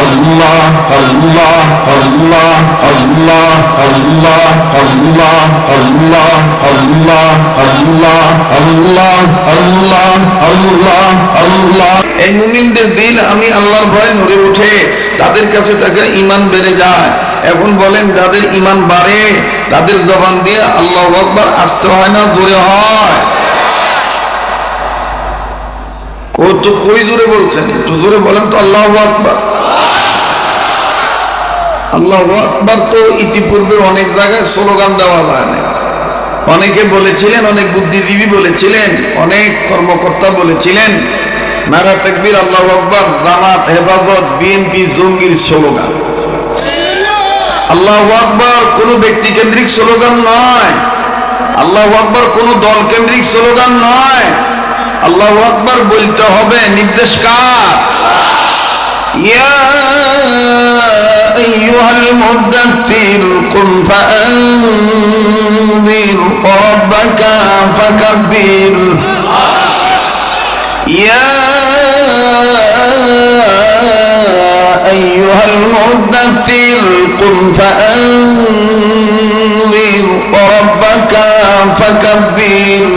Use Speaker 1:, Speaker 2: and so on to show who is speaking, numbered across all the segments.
Speaker 1: আল্লাহ আল্লাহ আল্লাহ আল্লাহ আল্লাহ আল্লাহ আল্লাহ আল্লাহ আল্লাহ আল্লাহ আল্লাহ আল্লাহ আল্লাহ। এই মুমিনদের দিল আমি আল্লাহর ভয়ে নড়ে ওঠে, তাদের কাছে তাকে ঈমান বেড়ে যায়। এখন বলেন যাদের ঈমান বাড়ে তাদের জবান দিয়ে আল্লাহু আকবার আসতে হয় না জোরে হয়? কত কই জোরে বলছেন? একটু জোরে বলেন তো আল্লাহু আকবার। আল্লাহু আকবার তো ইতিপূর্বে অনেক জায়গায় স্লোগান দেওয়া যায় না। অনেকে বলেছিলেন, অনেক বুদ্ধিজীবী বলেছিলেন, অনেক কর্মকর্তা বলেছিলেন নারা তাকবীর আল্লাহু আকবার জামাত হেফাজত বিএনপি জঙ্গির স্লোগান। আল্লাহু আকবার কোনো ব্যক্তি কেন্দ্রিক স্লোগান নয়, আল্লাহু আকবার কোনো দল কেন্দ্রিক স্লোগান নয়। আল্লাহু আকবার বলতে হবে, নির্দেশ কার? ইয়া আইয়ুহাল মুদাথথির কুম ফাআনযির রাব্বাকা ফাকাব্বির। ইয়া আইয়ুহাল মুদাথথির কুম ফাআনযির রাব্বাকা ফাকাব্বির।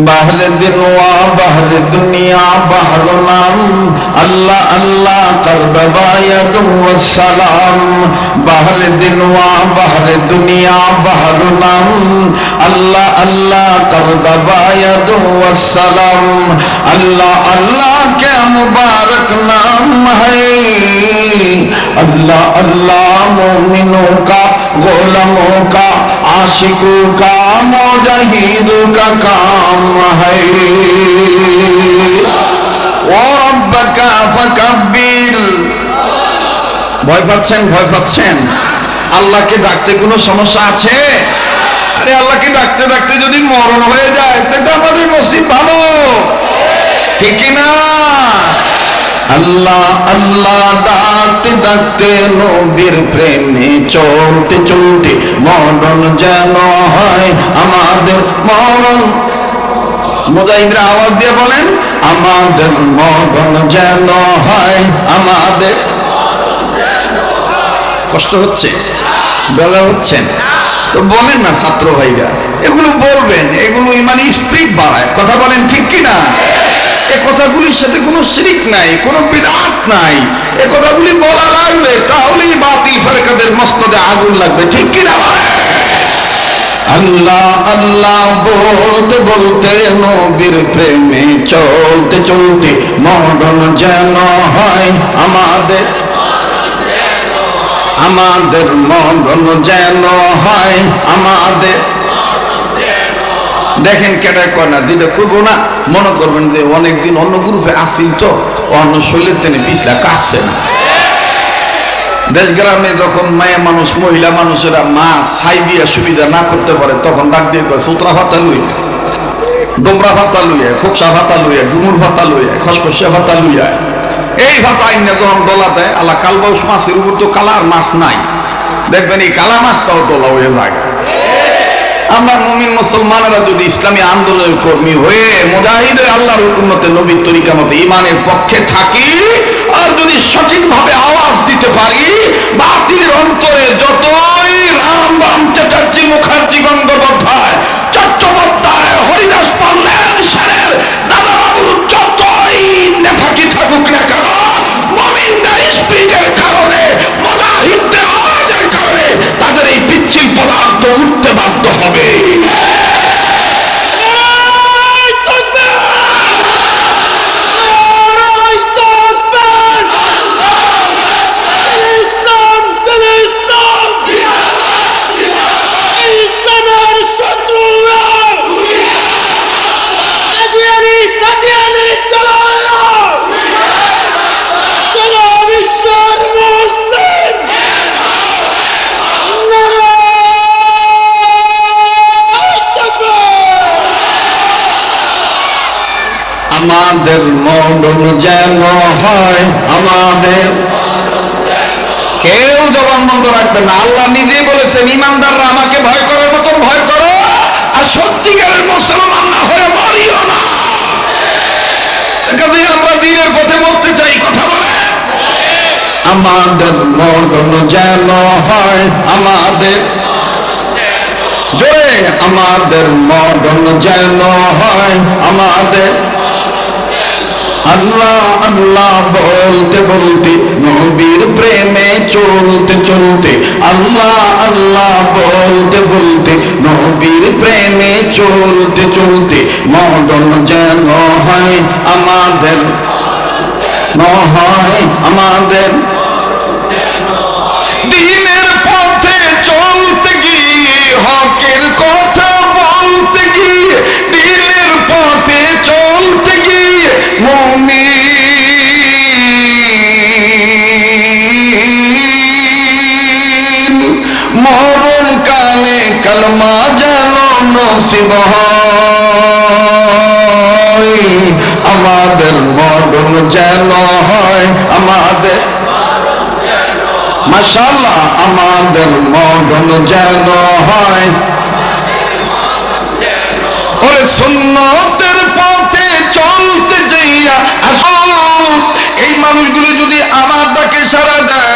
Speaker 1: বাহর দিন ওয়া বাহর দুনিয়া বাহর নাম আল্লাহ আল্লাহ কর দবায়াত ওয়াসসালাম। বাহর দিন ওয়া বাহর দুনিয়া বাহর নাম আল্লাহ আল্লাহ কর দবায়াত ওয়াসসালাম। अल्लाह अल्लाह क्या मुबारक नाम है, अल्लाह अल्लाह मोमिनों का गोलमों का आशिकों का मुजाहिदों का काम है। ও রব্বাকা ফাকাব্বির। ভয় পাচ্ছেন? ভয় পাচ্ছেন? আল্লাহকে ডাকতে কোনো সমস্যা আছে? আরে আল্লাহকে ডাকতে ডাকতে যদি মরণ হয়ে যায় তাহলে আমাদের নসিব ভালো, ঠিক না? আল্লাহ আল্লাহ ডাকতে ডাকতে নবীর প্রেমে চলতে চলতে মরণ যেন হয় আমাদের মরণ। মুজাহিদরা আওয়াজ দিয়ে বলেন, আমাদের মরণ যেন হয় আমাদের। কষ্ট হচ্ছে? বেলা হচ্ছেন তো বলেন না ছাত্র ভাইরা, এগুলো বলবেন, এগুলো ইমানি স্পিরিট বাড়ায়। কথা বলেন ঠিক কিনা? এই কথাগুলির সাথে কোনো শিরক নাই, কোনো বিদআত নাই। এই কথাগুলি বলা লাগবে, তাহলেই বাতিল ফেরকাদের মস্তদে আগুন লাগবে, ঠিক কিনা বলেন? আল্লাহ আল্লাহ বলতে বলতে নবীর প্রেমে চলতে চলতে মরণ যেন হয় আমাদের, আমাদের মরণ যেন হয় আমাদের। দেখেন কেটা কয় না, যেটা করবো না মনে করবেন যে অনেকদিন অন্য গ্রুপে আসিল তো অন্য শৈলের টেনে পিছলা কাটছে না। দেশ গ্রামে যখন মায়া মানুষ মহিলা মানুষেরা মা ছাই দিয়া সুবিধা না করতে পারে তখন ডাক দিয়ে কয় সুতরা ভাতা লইয়া, ডোমরা ভাতা লইয়া, খোকসা ভাতা লইয়া, ডুমুর ভাতা লইয়া, খসখসিয়া ভাতা লইয়া। এই ভাতা আইনে যখন ডলা দেয়, আল্লাহ কালবাউস মাছের উপর তো কালার মাছ নাই, দেখবেন এই কালা মাছটাও ডলা হয়ে যায়। আমরা মুমিন মুসলমানেরা যদি ইসলামী আন্দোলনের কর্মী হয়ে মুজাহিদ আল্লাহর হুকুমতে নবীর তরিকা মতে ইমানের পক্ষে থাকি আর যদি সঠিকভাবে আওয়াজ দিতে পারি, বাতিলের অন্তরে যতই রাম রাম চ্যাটার্জি মুখার্জি গঙ্গোপাধ্যায় চট্টোপাধ্যায় হরিদাস পাল্লেন সেনের দাদা বাবুর যতই নেফাকি থাকুক না কেন, মুমিনদের স্পিরিটের কারণে মুজাহিদদের আওয়াজের কারণে তাদের এই পিচ্ছিল পদার্থ উঠতে বাধ্য হবে। আমাদের মরণ যেন হয় আমাদের। কেউ জবান বন্ধ রাখবে না। আল্লাহ নিজেই বলেছেন, ইমানদাররা আমাকে ভয় করার মতো ভয় করো, আর সত্যিকারের মুসলমান না হয়ে মরিও না। আমরা দিনের পথে মরতে চাই, কথা বলে আমাদের মরণ যেন হয় আমাদের জোরে আমাদের মরণ যেন হয় আমাদের আল্লাহ আল্লাহ বলতে বলতে নবীর প্রেমে চলতে চলতে আল্লাহ আল্লাহ বলতে বলতে নবীর প্রেমে চলতে চলতে মরণ যেন হয় আমাদের হয় আমাদের দিনের পথে চলতে গিয়ে হকের কথা বলতে গিয়ে দিনের পথে চলতে গিয়ে মুমিন মরণ কালে কালমা যেন নসিব হয় আমাদের মরণ যেন হয় আমাদের মাশাআল্লাহ আমাদের মরণ যেন হয় ওরে সুন্নতের পথে চলতে যাইয়া আসল এই মানুষগুলো যদি আমার ডাকে সাড়া দেয়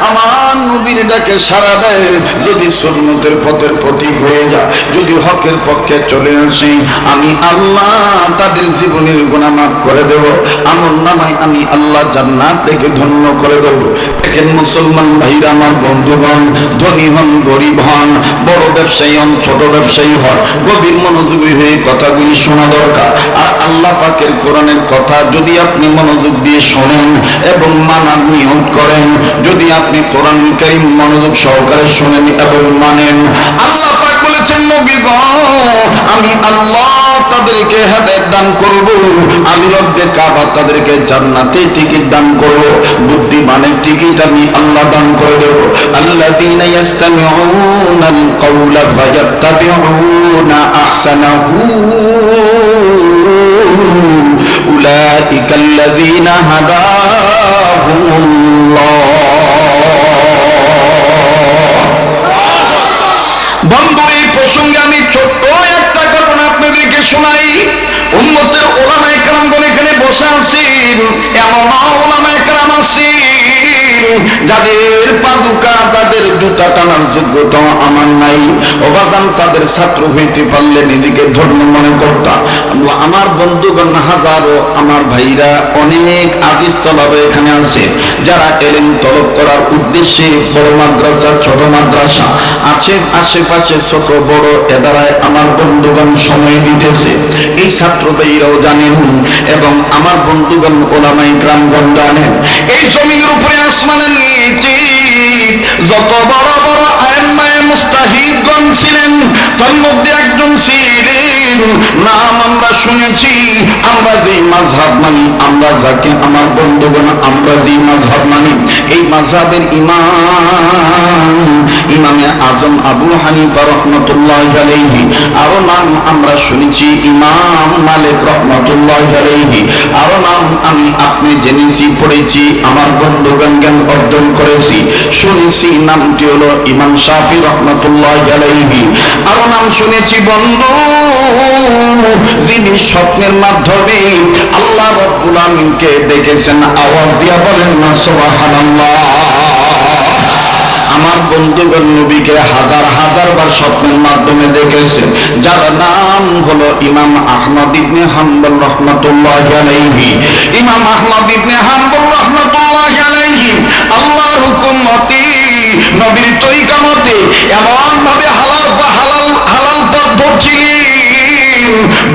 Speaker 1: আমার নবীর ডাকে সাড়া দেয় যদি সুন্নতের পথের প্রতীক হয়ে যায় যদি হকের পক্ষে চলে আসে আমি আল্লাহ তাদের জীবনের গুনাহ মাফ করে দেব আমল নামায় আমি আল্লাহ জান্নাত থেকে ধন্য করে দেব দেখেন মুসলমান ভাইরা আমার বন্ধুগণ ধনী হন গরিব হন বড় ব্যবসায়ী হন ছোট ব্যবসায়ী হন গভীর মনোযোগী হয়ে কথাগুলি শোনা দরকার আর আল্লাহ পাকের কোরআনের কথা যদি আপনি মনোযোগ দিয়ে শোনেন এবং মানার নিয়ত করেন যদি আপনি কোরআন কারীম মনোযোগ সহকারে শোনেন এবং মানেন আল্লাহ পাক বলেছেন নবী গো আমি আল্লাহ তাদেরকে হেদায়েত দান করব আমি রব্বে কাবা তাদেরকে জান্নাতে টিকিট দান করব বুদ্ধিমানের টিকিট আমি আল্লাহ দান করে দেব আল্লাযীনা ইয়াস্তামিউনাল কাওলা ফায়াত্তাবিউনা আহসানাহু উলাইকাল্লাযীনা হাদাহুমুল্লাহ বন্ধু এই প্রসঙ্গে আমি ছোট্ট একটা ঘটনা আপনাদেরকে শোনাই উম্মতের ওলামায়ে কেরামগণ এখানে বসে আছেন এমন ওলামায়ে কেরাম আছেন যাদের পাদুকা তাদের জুতা টানার যোগ্যতা আমার নাই অবাদান তাদের ছাত্র হইতে পারলে নিজেকে ধর্ম মনে করতাম আমার বন্ধুগণ হাজারো আমার ভাইরা অনেক আজিজ তলবে এখানে আছে যারা এলেন তলব করার উদ্দেশ্যে বড় মাদ্রাসা ছোট মাদ্রাসা আছে আশেপাশে ছোট বড় এদারায় আমার বন্ধুগণ সময় দিতেছে এই ছাত্র ভাইরাও জানেন এবং আমার বন্ধুগণ ওলামায়ে কেরামগণ জানেন এই জমিনের উপরে আসমানের নিচে যত বড় বড় আইম্মায়ে মুস্তাহিদগণ ছিলেন তার মধ্যে একজন ছিলেন নাম আমরা শুনেছি আমরা যেই মাযহাব মানি আমরা যাকে আমার বন্ধুগণ আমরা যেই মাযহাব মানি এই মাযহাবের ইমামে আজম আবু হানিফা রাহমাতুল্লাহি আলাইহি আরো নাম আমরা শুনেছি ইমাম মালিক রাহমাতুল্লাহি আলাইহি আরো নাম আমি আপনি জেনেছি পড়েছি আমার বন্ধুগণ জ্ঞান অর্জন করেছি শুনেছি নামটি হলো ইমাম শাফি রাহমাতুল্লাহি আলাইহি আরো নাম শুনেছি বন্ধু যিনি স্বপ্নের মাধ্যমে আল্লাহ রাব্বুল আমিনকে দেখেছেন আওয়াজ দিয়া বলেন না সুবহানাল্লাহ আমার বন্ধুগণ নবীকে হাজার হাজার বার স্বপ্নের মাধ্যমে দেখেছেন যার নাম হলো ইমাম আহমদ ইবনে হাম্বল রাহমাতুল্লাহি আলাইহি ইমাম আহমদ ইবনে হাম্বল রাহমাতুল্লাহি আলাইহি আল্লাহর হুকুম মতে নবীর তরিকা মতে এমন ভাবে হালাল পথ ধরছিলেন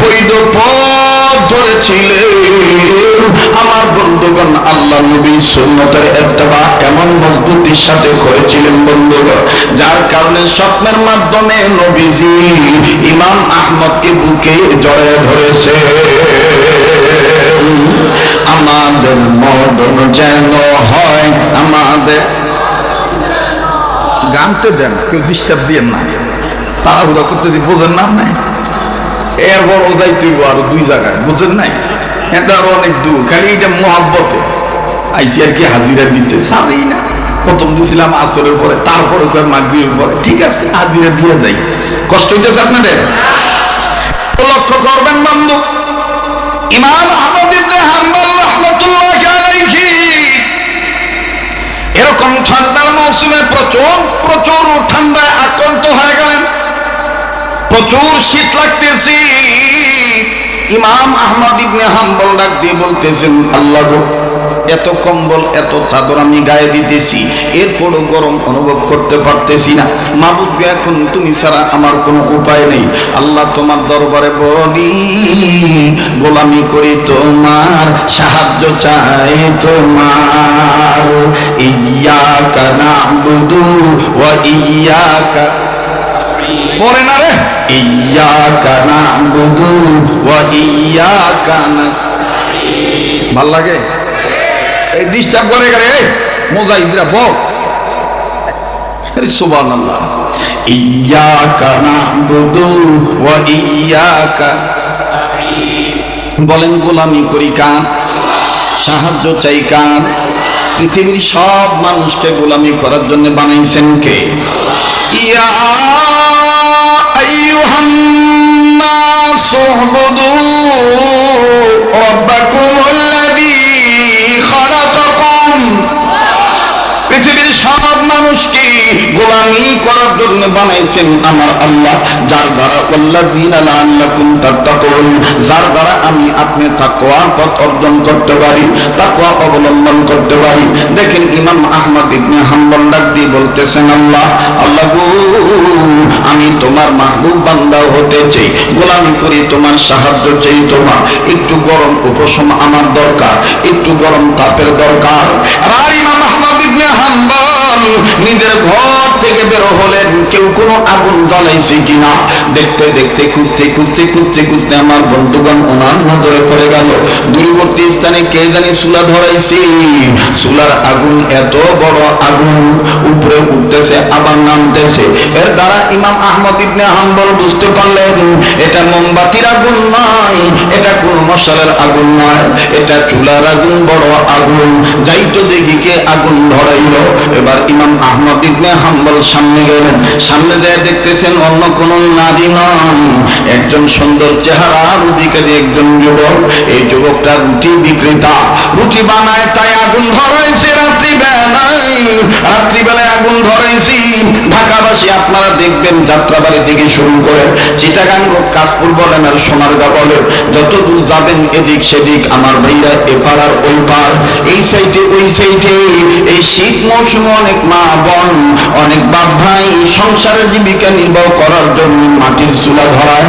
Speaker 1: বৈধ পথ ধরেছিলেন আমার বন্ধুগণ আল্লাহ নবী সুন্নতের ইত্তেবা এমন মজবুতির সাথে করেছিলেন বন্ধুগণ যার কারণে স্বপ্নের মাধ্যমে নবীজি ইমাম আহমদকে বুকে জড়িয়ে ধরেছে আমাদের মরণ যেন হয় আমাদের গানতে দেন কেউ ডিস্টার্ব দিয়েন না তাড়াহুড়া করতেছি বোঝেন নাম নাই এরপর ওজাই তুই আরো দুই জায়গায় বুঝেন নাই এটা আরো অনেক দূর খালি এটা মহাব্বতে আইসি আর কি হাজিরা দিতে সারি না প্রথম দিয়েছিলাম আসরের পরে তারপরে মাগরিবের পরে ঠিক আছে হাজিরা দিয়ে যাই কষ্ট হইতেছে আপনাদের লক্ষ্য করবেন বন্ধু ইমাম আহমদ ইবনে হাম্বল রাহমাতুল্লাহি আলাইহি এরকম ঠান্ডার মৌসুমে প্রচুর প্রচুর ঠান্ডায় আক্রান্ত হয়ে গেলেন, প্রচুর শীত লাগতেছে। ইমাম আহমদ ইবনে হাম্বল ডাক দিয়ে বলতেছেন, আল্লাহ গো, এত কম্বল এত চাদর আমি গায়ে দিতেছি, এরপরও গরম অনুভব করতে পারতেছি না। মাবুদ গো, এখন তুমি ছাড়া আমার কোনো উপায় নেই। আল্লাহ, তোমার দরবারে বলি, গোলামি করি তোমার, সাহায্য চাই তোমার। ইয়্যাকা না'বুদু ওয়া ইয়্যাকা, পড়ে না রে, ইয়্যাকা না'বুদু ওয়া ইয়্যাকা নাস্তাঈন। ভাল লাগে? এই ডিস্টার্ব করে গেলে এই মুজাহিদরা বল, সুবহানাল্লাহ। ইয়্যাকা না'বুদু ওয়া ইয়্যাকা নাস্তাঈন। বলেন, গোলামি করি কার, সাহায্য চাই কার? পৃথিবীর সব মানুষকে গোলামি করার জন্য বানাইছেন কে? ইয়া আইয়ুহান নাসু উবুদু রাব্বাকুমুল্লাযী খালাকাকুম। পৃথিবীর সব মানুষকে গোলামি করার জন্য বানাইছেন আমার আল্লাহ, যার দ্বারা ওয়াল্লাযীনা লাআল্লাকুম তাত্তাকুন, যার দ্বারা আমি আপনি তাকওয়ার পথ অর্জন করতে পারি, তাকওয়া অবলম্বন করতে পারি। দেখেন, ইমাম আহমদ ইবনে হাম্বল ডাক দিয়ে বলতেছেন, আল্লাহ, আল্লাহ গো, আমি তোমার মাহবুব বান্দা হতে চাই, গোলামি করি তোমার, সাহায্য চাই তোমার। একটু গরম উপশম আমার দরকার, একটু গরম তাপের দরকার। আর ইমাম আহমদ ইবনে হাম্বল নিজের ঘর থেকে বের হলেন, কেউ কোনো আগুন জ্বালাইছে কিনা দেখতে দেখতে, খুঁজতে খুঁজতে খুঁজতে খুঁজতে আমার বন্ধুগণ ওনার নজরে পড়ে গেল, দূরবর্তী স্থানে কে জানি চুলা ধরাইছি। চুলার আগুন এত বড় আগুন, উপরে উঠতেছে আবার নামতেছে। এর দ্বারা ইমাম আহমদ ইবনে হাম্বল বুঝতে পারলেন, এটা মোমবাতির আগুন নয়, এটা কোন মশালের আগুন নয়, এটা চুলার আগুন, বড় আগুন। যাই তো দেখি কে আগুন ধরাইল। এবার ইমাম আহমদ ইবনে হাম্বল সামনে গেলেন, সামনে যায় দেখতেছেন অন্য কোন নারী নয়, একজন সুন্দর চেহারার অধিকারী একজন যুবক। এই যুবকটা রুটি বিক্রেতা, রুটি বানায়, তাই আগুন ধরাইছে রাত্রিবেলায় আগুন ধরাইছি। ঢাকাবাসী আপনারা দেখবেন, যাত্রাবাড়ি থেকে শুরু করে চিটাগাং, কাশপুর বলেন আর সোনারগাঁ বলেন, যত দূর যাবেন এদিক সেদিক আমার ভাইরা এপার আর ওই পার, এই সাইডে ওই সাইডে, এই শীত মৌসুমে অনেক মা বোন, অনেক বাপ ভাই সংসারের জীবিকা নির্বাহ করার জন্য মাটির চুলা ধরায়,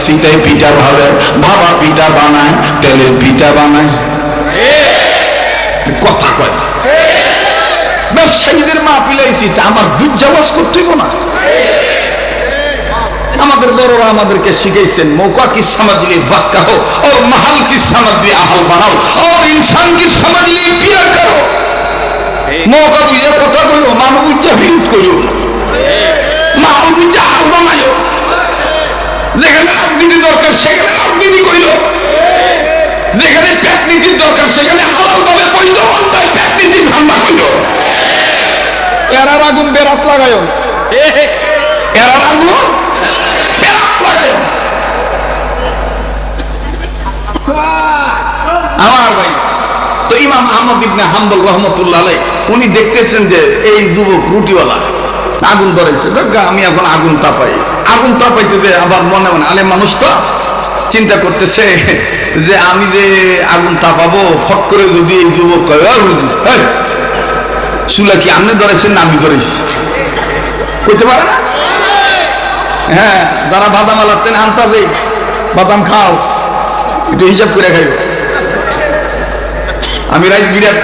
Speaker 1: সীতায় পিঠা ভাবে, ভাবা পিঠা বানায়, তেলের পিঠা বানায়। কথা কয়, ব্যবসায়ীদের মা পিলাইছি, আমার বুঝাবাস করতে না। আমাদের বড়রা আমাদেরকে শিখাইছেন, মৌকা কি সমাজলি বাক্কা হো और महल की समझली आहल बनाओ और इंसान की समझली प्यार करो। মৌকা বুঝে কথা কইও, মানব বুঝে বিরোধ করিও, মাহল বুঝে আহল বানাইও, যেখানে রাজনীতি দরকার সেখানে রাজনীতি কইল, যেখানে পেট নীতির দরকার সেখানে হালাল ভাবে বৈধ বান্ধায় পেট নীতি ঠান্ডা কইল। এরার আগুন বেরাত লাগাইও, এরার আগুন বেরাত লাগাইও। আমার ভাই, তো ইমাম আহমদ ইবনে হাম্বল রহমতুল্লাহ আলাইহি উনি দেখতেছেন যে এই যুবক রুটিওয়ালা আগুন ধরেছে, আমি এখন আগুন তাপাই। আগুন তাপাইতে যে আবার মনে মনে আলে মানুষ তো চিন্তা করতেছে যে আমি যে আগুন তাপাবো, ফট করে যদি এই যুবক কয়, চুলা কি আপনি ধরেছেন না আমি ধরেছি, করতে পারে না। হ্যাঁ, যারা বাদাম আলাতেন আনতা যে বাদাম খাও, একটু হিসাব করে খাইব। আমি রাইত বিরাট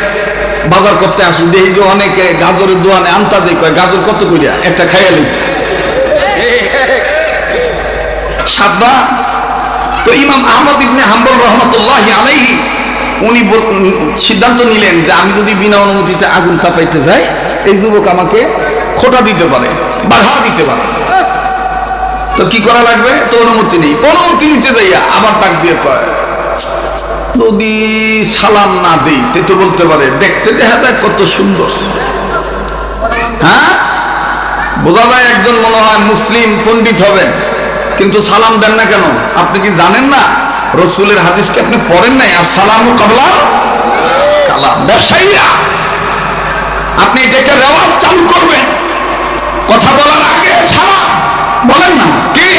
Speaker 1: বাজার করতে আসি, দেখি যে অনেকে গাজরের দোয়ানে আনতা যে কয় গাজর কত করিয়া, একটা খাইয়া লিখছে সাদা। তো ইমাম আহমদ ইবনে হাম্বল রহমতুল্লাহি আলাইহি উনি সিদ্ধান্ত নিলেন যে আমি যদি বিনা অনুমতিতে আগুন তাপাইতে যাই, এই যুবক আমাকে খোটা দিতে পারে, বাধা দিতে পারে। তো কি করা লাগবে? তো অনুমতি নেই। অনুমতি নিতে যাইয়া আবার ডাক দিয়ে কয়, যদি সালাম না দেই তো বলতে পারে দেখতে দেখা যায় কত সুন্দর। হ্যাঁ, বোঝা যায় একজন মনে হয় মুসলিম পণ্ডিত হবেন, কিন্তু সালাম দেন না কেন? আপনি কি জানেন না রসুলের হাদিসকে আপনি পড়েন নাই? আর সালামু কাবলা কালাম। ব্যবসায়ীরা আপনি এটাকে রেওয়াজ চালু করবেন, কথা বলার আগে সালাম বলেন না কি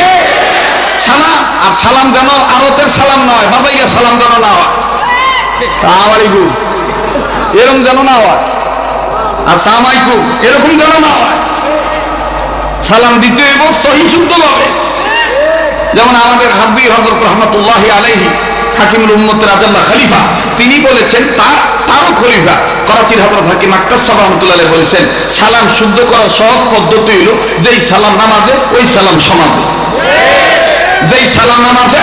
Speaker 1: সালাম। আর সালাম যেন আরতের সালাম নয়, বাবাইয়া সালাম যেন না হয়, আলাইকুম এরকম যেন না হয়, আসসালামু আলাইকুম এরকম যেন না হয়। সালাম দিতে হইব সহি শুদ্ধভাবে। যেমন আমাদের হাব্বি হযরত রাহমাতুল্লাহি আলাইহি হাকিমুল উম্মত রাদিয়াল্লাহু খলিফা, তিনি বলেছেন তারও খলিফা করাচির হযরত হাকিম আক্কাস সাহেব রাহমাতুল্লাহ আলাইহি বলেছেন, সালাম শুদ্ধ করার সহজ পদ্ধতি হলো যেই সালাম নামাজে ওই সালাম সমাজে, যেই সালাম নামাজে।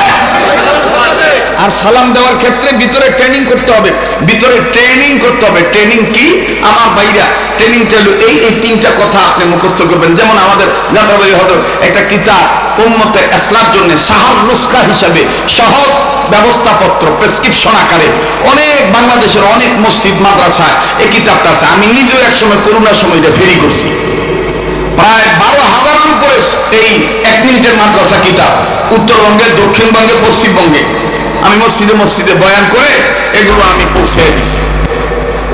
Speaker 1: আর সালাম দেওয়ার ক্ষেত্রে ভিতরে ট্রেনিং করতে হবে, ভিতরে ট্রেনিং করতে হবে। ট্রেনিং কি আমার ভাইরা? ট্রেনিংটা হলো এই তিনটা কথা আপনি মুখস্থ করবেন। যেমন আমাদের যাত্রাবাড়ি হযরত একটা কিতাব উম্মতের ইসলামের জন্য সাহাল নুসখা হিসাবে সহজ ব্যবস্থাপত্র প্রেসক্রিপশন আকারে অনেক বাংলাদেশের অনেক মসজিদ মাদ্রাসায় এই কিতাবটা আছে। আমি নিজেও একসময় করোনার সময় এটা ফেরি করছি। প্রায় 12,000-এর উপরে এই 1 মিনিটের মাদ্রাসা কিতাব উত্তরবঙ্গে, দক্ষিণবঙ্গে, পশ্চিমবঙ্গে আমি মসজিদে মসজিদে বয়ান করে এগুলো আমি পৌঁছে দিচ্ছি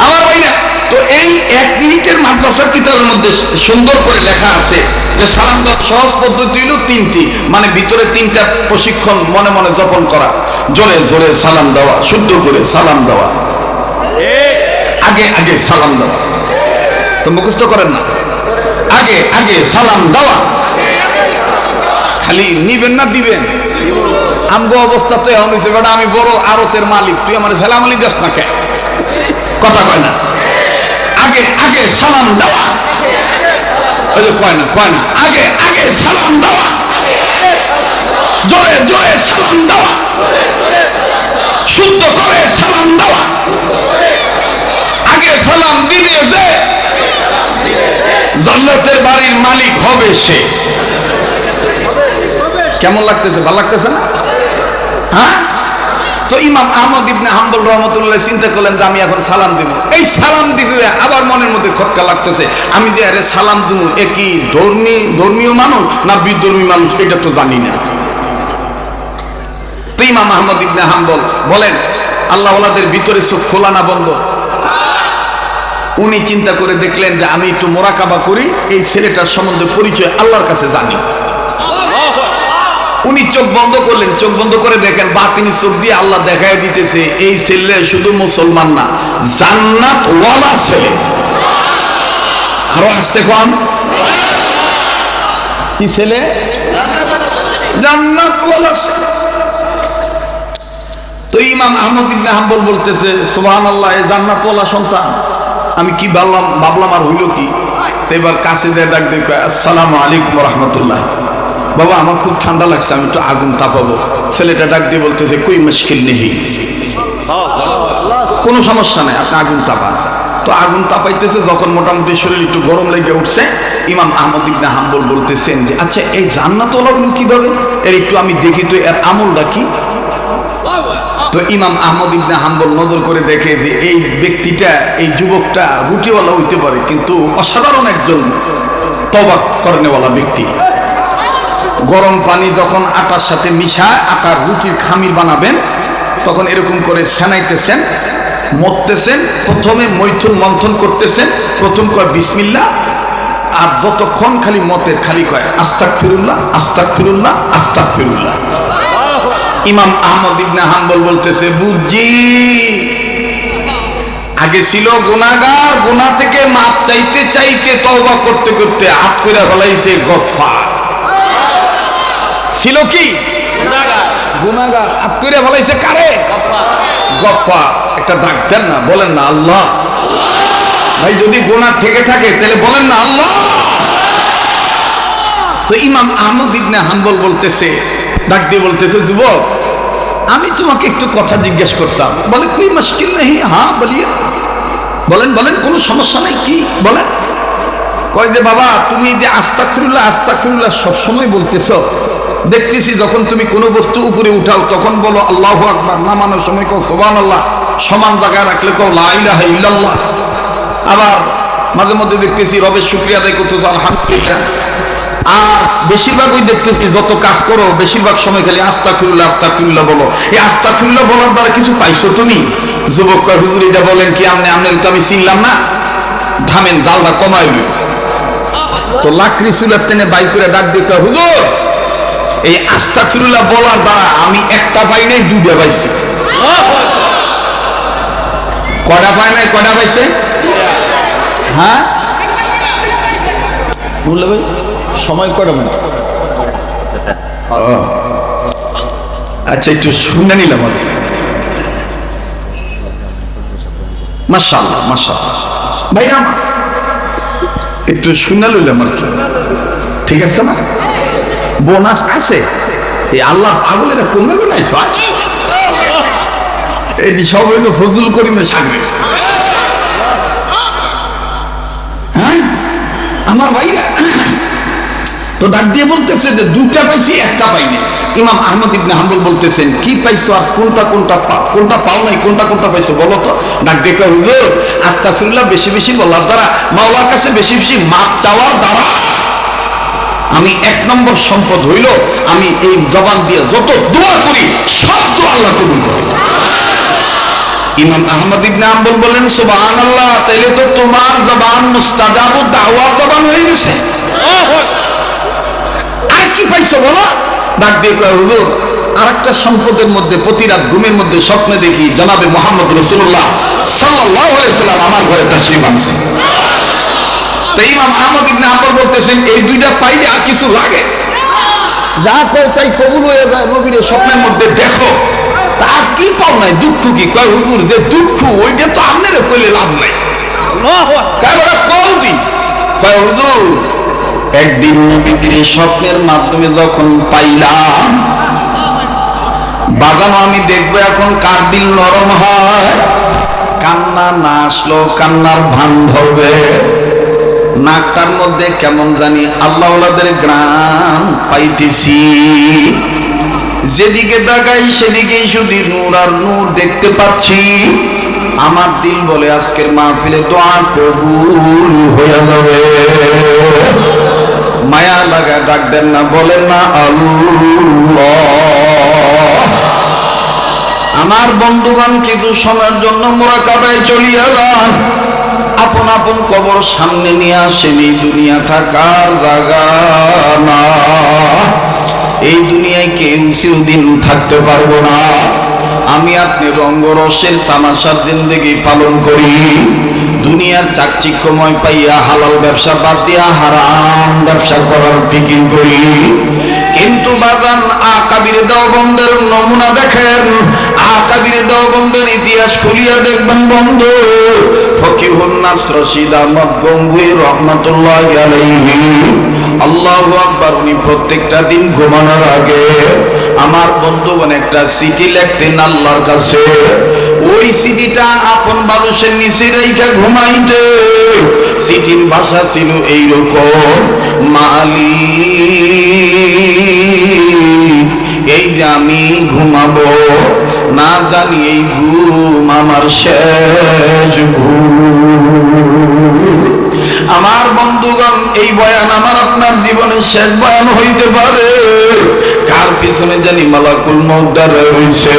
Speaker 1: আমার ভাইরা। তো এই 1 মিনিটের মাদ্রাসা কিতাবের মধ্যে সুন্দর করে লেখা আছে যে সালাম দেওয়ার সহজ পদ্ধতি হলো 3টি, মানে ভিতরে 3টা প্রশিক্ষণ মনে মনে যাপন করা। জোরে জোরে সালাম দেওয়া, শুদ্ধ করে সালাম দেওয়া, আগে আগে সালাম দেওয়া। তো মুখস্থ করেন না, আগে আগে সালাম দেওয়া। খালি নিবেন না দিবেন? আমগো অবস্থা তো এমন হয়েছে, বেটা আমি বড় আরতের মালিক, তুই আমার সালাম আলী দেশ না কে? কথা কয় না, আগে আগে সালাম দেওয়া। ওই যে কয় না আগে আগে সালাম দেওয়া, জোরে জোরে সালাম দেওয়া, শুদ্ধ করে সালাম দেওয়া। আগে সালাম দিবে যে জান্নাতের বাড়ির মালিক হবে সে। কেমন লাগতেছে? ভালো লাগতেছে না? হ্যাঁ। তো ইমাম আহমদ ইবনে হাম্বল রহমতুল্লাহ চিন্তা করলেন যে আমি এখন সালাম দিব। এই সালাম দিতে আবার মনের মধ্যে খটকা লাগতেছে, আমি যে আরে সালাম দিব এ কি ধর্মীয় মানুষ না বিধর্মী মানুষ এটা তো জানি না। তো ইমাম আহমদ ইবনে হাম্বল বলেন, আল্লাহ ওয়ালাদের ভিতরে চোখ খোলা না বন্ধ? উনি চিন্তা করে দেখলেন যে আমি একটু মোরাকাবা করি, এই ছেলেটার সম্বন্ধে পরিচয় আল্লাহর কাছে জানি। উনি চোখ বন্ধ করলেন, চোখ বন্ধ করে দেখেন বাতিনি চোখ দিয়ে আল্লাহ দেখায় দিতেছে এই ছেলে শুধু মুসলমান না, জান্নাত ওয়ালা ছেলে। আরো আসতে কম, কি ছেলে? জান্নাত ওয়ালা ছেলে। তো ইমাম আহমদ ইবনে হাম্বল বলতেছে সুবহানাল্লাহ, এই জান্নাত ওয়ালা সন্তান আমি কি ভাবলাম আর হইল কি? তো এবার কাছে দিয়ে ডাক দিয়ে কয়, আসসালামু আলাইকুম রাহমাতুল্লাহ। বাবা আমার খুব ঠান্ডা লাগছে, আমি একটু আগুন তাপাবো। ছেলেটা ডাক দিয়ে বলতেছে কই মুশকিল নেই, কোনো সমস্যা নেই, আপনি আগুন তাপান। তো আগুন তাপাইতেছে, যখন মোটামুটি শরীর একটু গরম লেগে উঠছে, ইমাম আহমদ ইবনে হাম্বল বলতেছেন যে আচ্ছা এই জান্নাতওয়ালা হলো কিভাবে, এর একটু আমি দেখি তো এর আমলটা কি। তো ইমাম আহমদ ইবনে হাম্বল নজর করে দেখে যে এই ব্যক্তিটা, এই যুবকটা রুটিওয়ালা হইতে পারে কিন্তু অসাধারণ একজন তওবা করেনেওয়ালা ব্যক্তি। গরম পানি যখন আটার সাথে মিশায় আটার রুটির খামির বানাবেন, তখন এরকম করে সেনাইতেছেন, মরতেছেন, প্রথমে মৈথুন মন্থন করতেছেন, প্রথম কয় বিসমিল্লাহ, আর যতক্ষণ খালি মতের খালি কয় আস্তাগফিরুল্লাহ আস্তাগফিরুল্লাহ আস্তাগফিরুল্লাহ। ইমাম আহমদ ইবনে হাম্বল বলতেছে বুঝছি, আগে ছিল গুনাহগার, গুনাহ থেকে মাপ চাইতে চাইতে তওবা করতে করতে হাত করে ফলাইছে গফফার। ছিল কি গুনাহগার, হাত করে ফলাইছে কারে? গফফার। একটা ডাক দেন না, বলেন না আল্লাহ। ভাই যদি গুনাহ থেকে থাকে তাহলে বলেন না আল্লাহ। তো ইমাম আহমদ ইবনে হাম্বল বলতেছে, ডাক দিয়ে বলতেছে যুবক আমি তোমাকে একটু কথা জিজ্ঞেস করতাম। বলে কোই মুশকিল নেই, হ্যাঁ বলিয়ে, বলেন বলেন কোনো সমস্যা নাই, কি বলেন? কয় যে বাবা তুমি যে আস্তাগফিরুল্লাহ আস্তাগফিরুল্লাহ সবসময় বলতেছো, দেখতেছি যখন তুমি কোনো বস্তু উপরে উঠাও তখন বলো আল্লাহু আকবার, নামানোর সময় কও সুবহানাল্লাহ, সমান জায়গায় রাখলে কও লা ইলাহা ইল্লাল্লাহ, আবার মাঝে মধ্যে দেখতেছি রবের শুকরিয়া আদায় করতেছো আলহামদুলিল্লাহ। আর বেশিরভাগ ওই দেখতেছি যত কাজ করো বেশিরভাগ সময় খালি আস্তাগফিরুল্লাহ আস্তাগফিরুল্লাহ বলো। এই আস্তাগফিরুল্লাহ বলার দ্বারা কিছু পাইছো তুমি? যুবক কয় হুজুর এটা বলেন কি, আমনে তো আমি চিনলাম না। থামেন, জালটা কমাইল। তো লাকড়ি চুলার টেনে বাই করে ডাক দিয়ে কয়, হুজুর এই আস্তাগফিরুল্লাহ বলার দ্বারা আমি একটা পাই নাই, দুইটা পাইছি। কটা পায় নাই, কটা পাইছে? হ্যাঁ বললে ভাই সময় কটা মিনিট? আচ্ছা একটু শুনে নিলাম। মাশাআল্লাহ মাশাআল্লাহ ভাই না একটু শুনে লইলাম আর কি, ঠিক আছে না? বোনাস আছে, এই আল্লাহ পাগলেরা কমে নাই, এই সব হইল ফজলুল করিমের সামনে। হ্যাঁ আমার ভাইরা তো ডাক দিয়ে বলতেছে যে দুটা পাইছি, একটা পাইনি। ইমাম আহমদ ইবনে হাম্বল বলতেছেন কি পাইছো আর কোনটা কোনটা পাও নাই, কোনটা পাইছো বলো তো? ডাক দিয়ে কয়, হুজুর আস্তাগফিরুল্লাহ বেশি বেশি বলার দ্বারা, মাওলার কাছে বেশি বেশি মাপ চাওয়ার দ্বারা আমি এক নম্বর সম্পদ হইল আমি এই জবান দিয়ে যত দোয়া করি সব দোয়া আল্লাহ কবুল করে। ইমাম আহমদ ইবনে হাম্বল বলেন সুবহানাল্লাহ, তাইলে তো তোমার জবান মুস্তাজাবুদ দাওয়ার জবান হয়ে গেছে। আর কি পাইছো বলো? ডাক দিয়ে কয়, হুজুর আরেকটা সম্পদের মধ্যে প্রতি রাত ঘুমের মধ্যে স্বপ্নে দেখি জনাবে মুহাম্মদ রাসূলুল্লাহ সাল্লাল্লাহু আলাইহি সাল্লাম আমার ঘরে তাশরীফ আনছে। তো ইমাম আহমদ ইবনে হাম্বল বলতেছেন এই দুইটা পাইলে আর কিছু লাগে? যা কও তাই কবুল হয়ে যায়, নবীর স্বপ্নের মধ্যে দেখো। তা কি পাও নাই, দুঃখ কি? কয় হুজুর যে দুঃখ ওইটা তো আপনারে কইলে লাভ নাই। কয় হুজুর একদিন নবীর স্বপ্নের মাধ্যমে যখন পাইলাম, বাজানো আমি দেখবো এখন কার দিল নরম হয়। কান্না না আসলো কান্নার ভান ধরবে, নাকটার মধ্যে কেমন জানি আল্লাহওয়ালাদের গ্রাম পাইতেছি। যেদিকে তাকাই সেদিকেই শুধু নূর আর নূর দেখতে পাচ্ছি। আমার দিল বলে আজকের মাহফিলে দোয়া কবুল হয়ে যাবে। মায়া লাগা ডাক দেন না, বলেন না আল্লাহ। আমার বন্ধুগণ কিছু সময়ের জন্য মুরাকাবায় চলিয়া যান, আপন আপন কবর সামনে নিয়ে আসেন। এই দুনিয়া থাকার জায়গা না, এই দুনিয়ায় কেউ চিরদিন থাকতে পারবো না। আমি আপনি রঙ্গরসের তামাশার জিন্দেগি পালন করি, দুনিয়ার চাকচিক্যময় পাইয়া হালাল ব্যবসা বাদ দিয়া হারাম ব্যবসা করার ফিকির করি। কিন্তু বাজান আকাবির দেওবন্দের নমুনা দেখেন, আকাবির দেওবন্দের ইতিহাস খুলিয়া দেখবেন বন্ধু। ফকিহুন নাফস রশিদ আহমদ গঙ্গুই রহমাতুল্লাহি আলাইহি, আল্লাহু আকবার, উনি প্রত্যেকটা দিন ঘুমানোর আগে আমার বন্ধুগণ একটা চিঠি লিখতেন আল্লাহর কাছে। ওই চিঠিটা আপন বালুসের নিচে রেখে ঘুমাইতে। চিঠির ভাষা ছিল এইরকম, মালিক এই যে আমি ঘুমাবো, না জানি এই ঘুম আমার শেষ ঘুম। আমার বন্ধুগণ এই বয়ান আমার আপনার জীবনের শেষ বয়ান হইতে পারে। কার পিছনে জানি মালাকুল মউত দাঁড়ায় রইছে,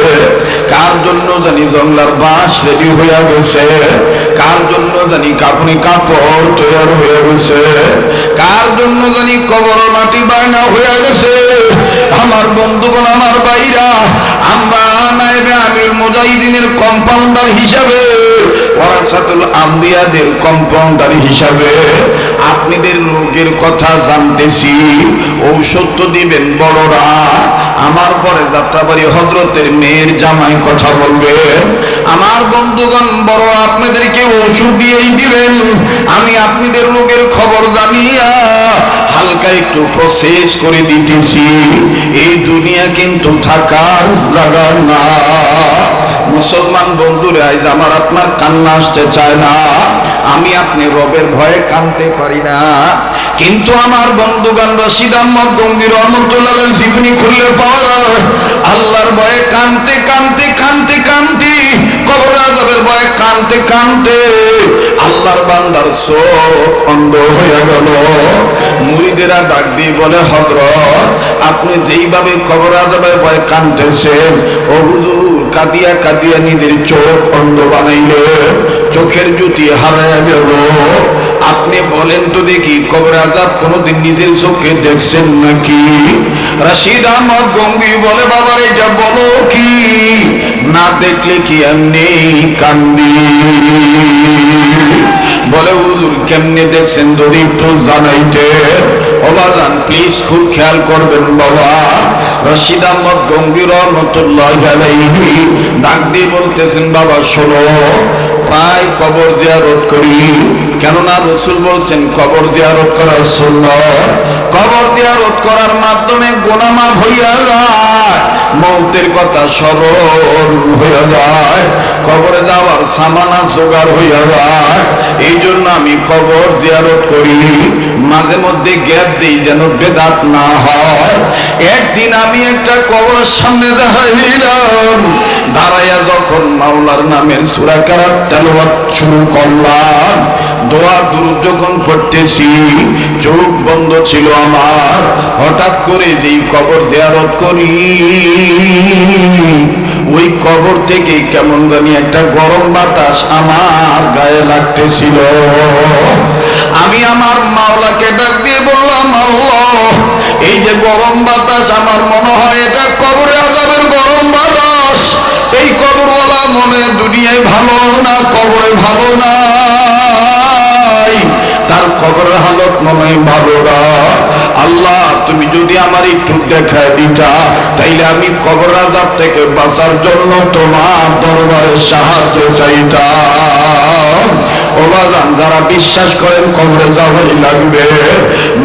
Speaker 1: কার জন্য জানি জংলার বাঁশ রেডি হইয়া গেছে, কার জন্য জানি কাপড়ি কাপড় তৈরি হয়ে গেছে, কার জন্য জানি কবর মাটি বায়না হইয়া গেছে। আমার বন্ধুগণ আমার ভাইরা, আমরা নায়েবে আমির মুজাহিদিনের কম্পাউন্ডার হিসাবে, ওয়ারাসাতুল আম্বিয়াদের কম্পাউন্ডার হিসাবে আপনাদের রোগের কথা জানতেছি। ঔষধ তো দিবেন বড়রা, আমার পরে যাত্রাবাড়ি হযরতের মেয়ের জামাই কথা বলবে। আমার বন্ধুগণ বড় আপনাদেরকে ওষুধ দিয়েই দিবেন। আমি আপনাদের রোগের খবর জানিয়া হালকা একটু প্রসেস করে দিতেছি। এই দুনিয়া কিন্তু থাকার জায়গা না। মুসলমান বন্ধুরা, আজ আমার আপনার কান্না আসতে চায় না, আমি আপনি রবের ভয়ে কাঁদতে পারি না। কিন্তু আমার বন্ধুগণ রশিদ আহমদ গঙ্গির রহমতুল্লাহ জীবনী খুললে পাওয়া যায়, আল্লাহর ভয়ে কাঁদতে কাঁদতে কাঁদতে কাঁদতে, কবর আযাবের ভয়ে কাঁদতে কাঁদতে আল্লাহর বান্দার চোখ অন্ধ হয়ে গেল। মুরিদেরা ডাক দিয়ে বলে, হযরত আপনি যেইভাবে কবর আযাবের ভয়ে কাঁদতেছেন, ও হুজুর কাঁদিয়া কাঁদিয়া নিজের চোখ অন্ধ বানাইলে, চোখের জ্যোতি হারাইয়া গেল। আপনি বলেন তো দেখি, কবরে আযাব কোনদিন নিজের চোখে দেখছেন নাকি? রশিদ আহমদ গঙ্গুই বলে, বাবার এটা বলো কি, না দেখলে কি এমনি কান্দি? বলে হুজুর কেমনে দেখছেন যদি একটু জানাইতে। ও বাজান প্লিজ খুব খেয়াল করবেন বাবা। রশিদ আহমদ গঙ্গুই রহমতুল্লাহি আলাইহি ডাক দিয়ে বলতেছেন, বাবা শোনো, প্রায় কবর জিয়ারত করি, কেননা রাসূল বলছেন কবর জিয়ারত করা সুন্নাত। কবর জিয়ারত করার মাধ্যমে গুনাহ মাফ হইয়া যায়, মওতের কথা স্মরণ হইয়া যায়, কবরে যাওয়ার সামানা জোগাড় হইয়া যায়। এই জন্য আমি কবর জিয়ারত করি, মাঝে মধ্যে গ্যাপ দিই যেন বেদাত না হয়। একদিন আমি একটা কবরের সামনে দাঁড়াইলাম, দাঁড়াইয়া যখন মাওলার নামের সূরা কেরাত তেলাওয়াত শুরু করলাম, দোয়া দুরূদ যখন পড়তেছি, চোখ বন্ধ ছিল আমার। হঠাৎ করে যেই কবর জিয়ারত করি, ওই কবর থেকে কেমন জানি একটা গরম বাতাস আমার গায়ে লাগতেছিল। আমি আমার মাওলাকে ডাক দিয়ে বললাম, আল্লাহ, এই যে গরম বাতাস, আমার মনে হয় এটা কবরে আযাবের গরম বাতাস। এই কবরওয়ালা মনে দুনিয়ায় ভালো না, কবরে ভালো না, তার কবরের হালত মনে হয় ভালো না। আল্লাহ, তুমি যদি আমার একটু দেখায় দিতা, তাইলে আমি কবর আযাব থেকে বাঁচার জন্য তোমার দরবারে সাহায্য চাইতাম। ও বাজান, যারা বিশ্বাস করেন কবরে যাওয়াই লাগবে,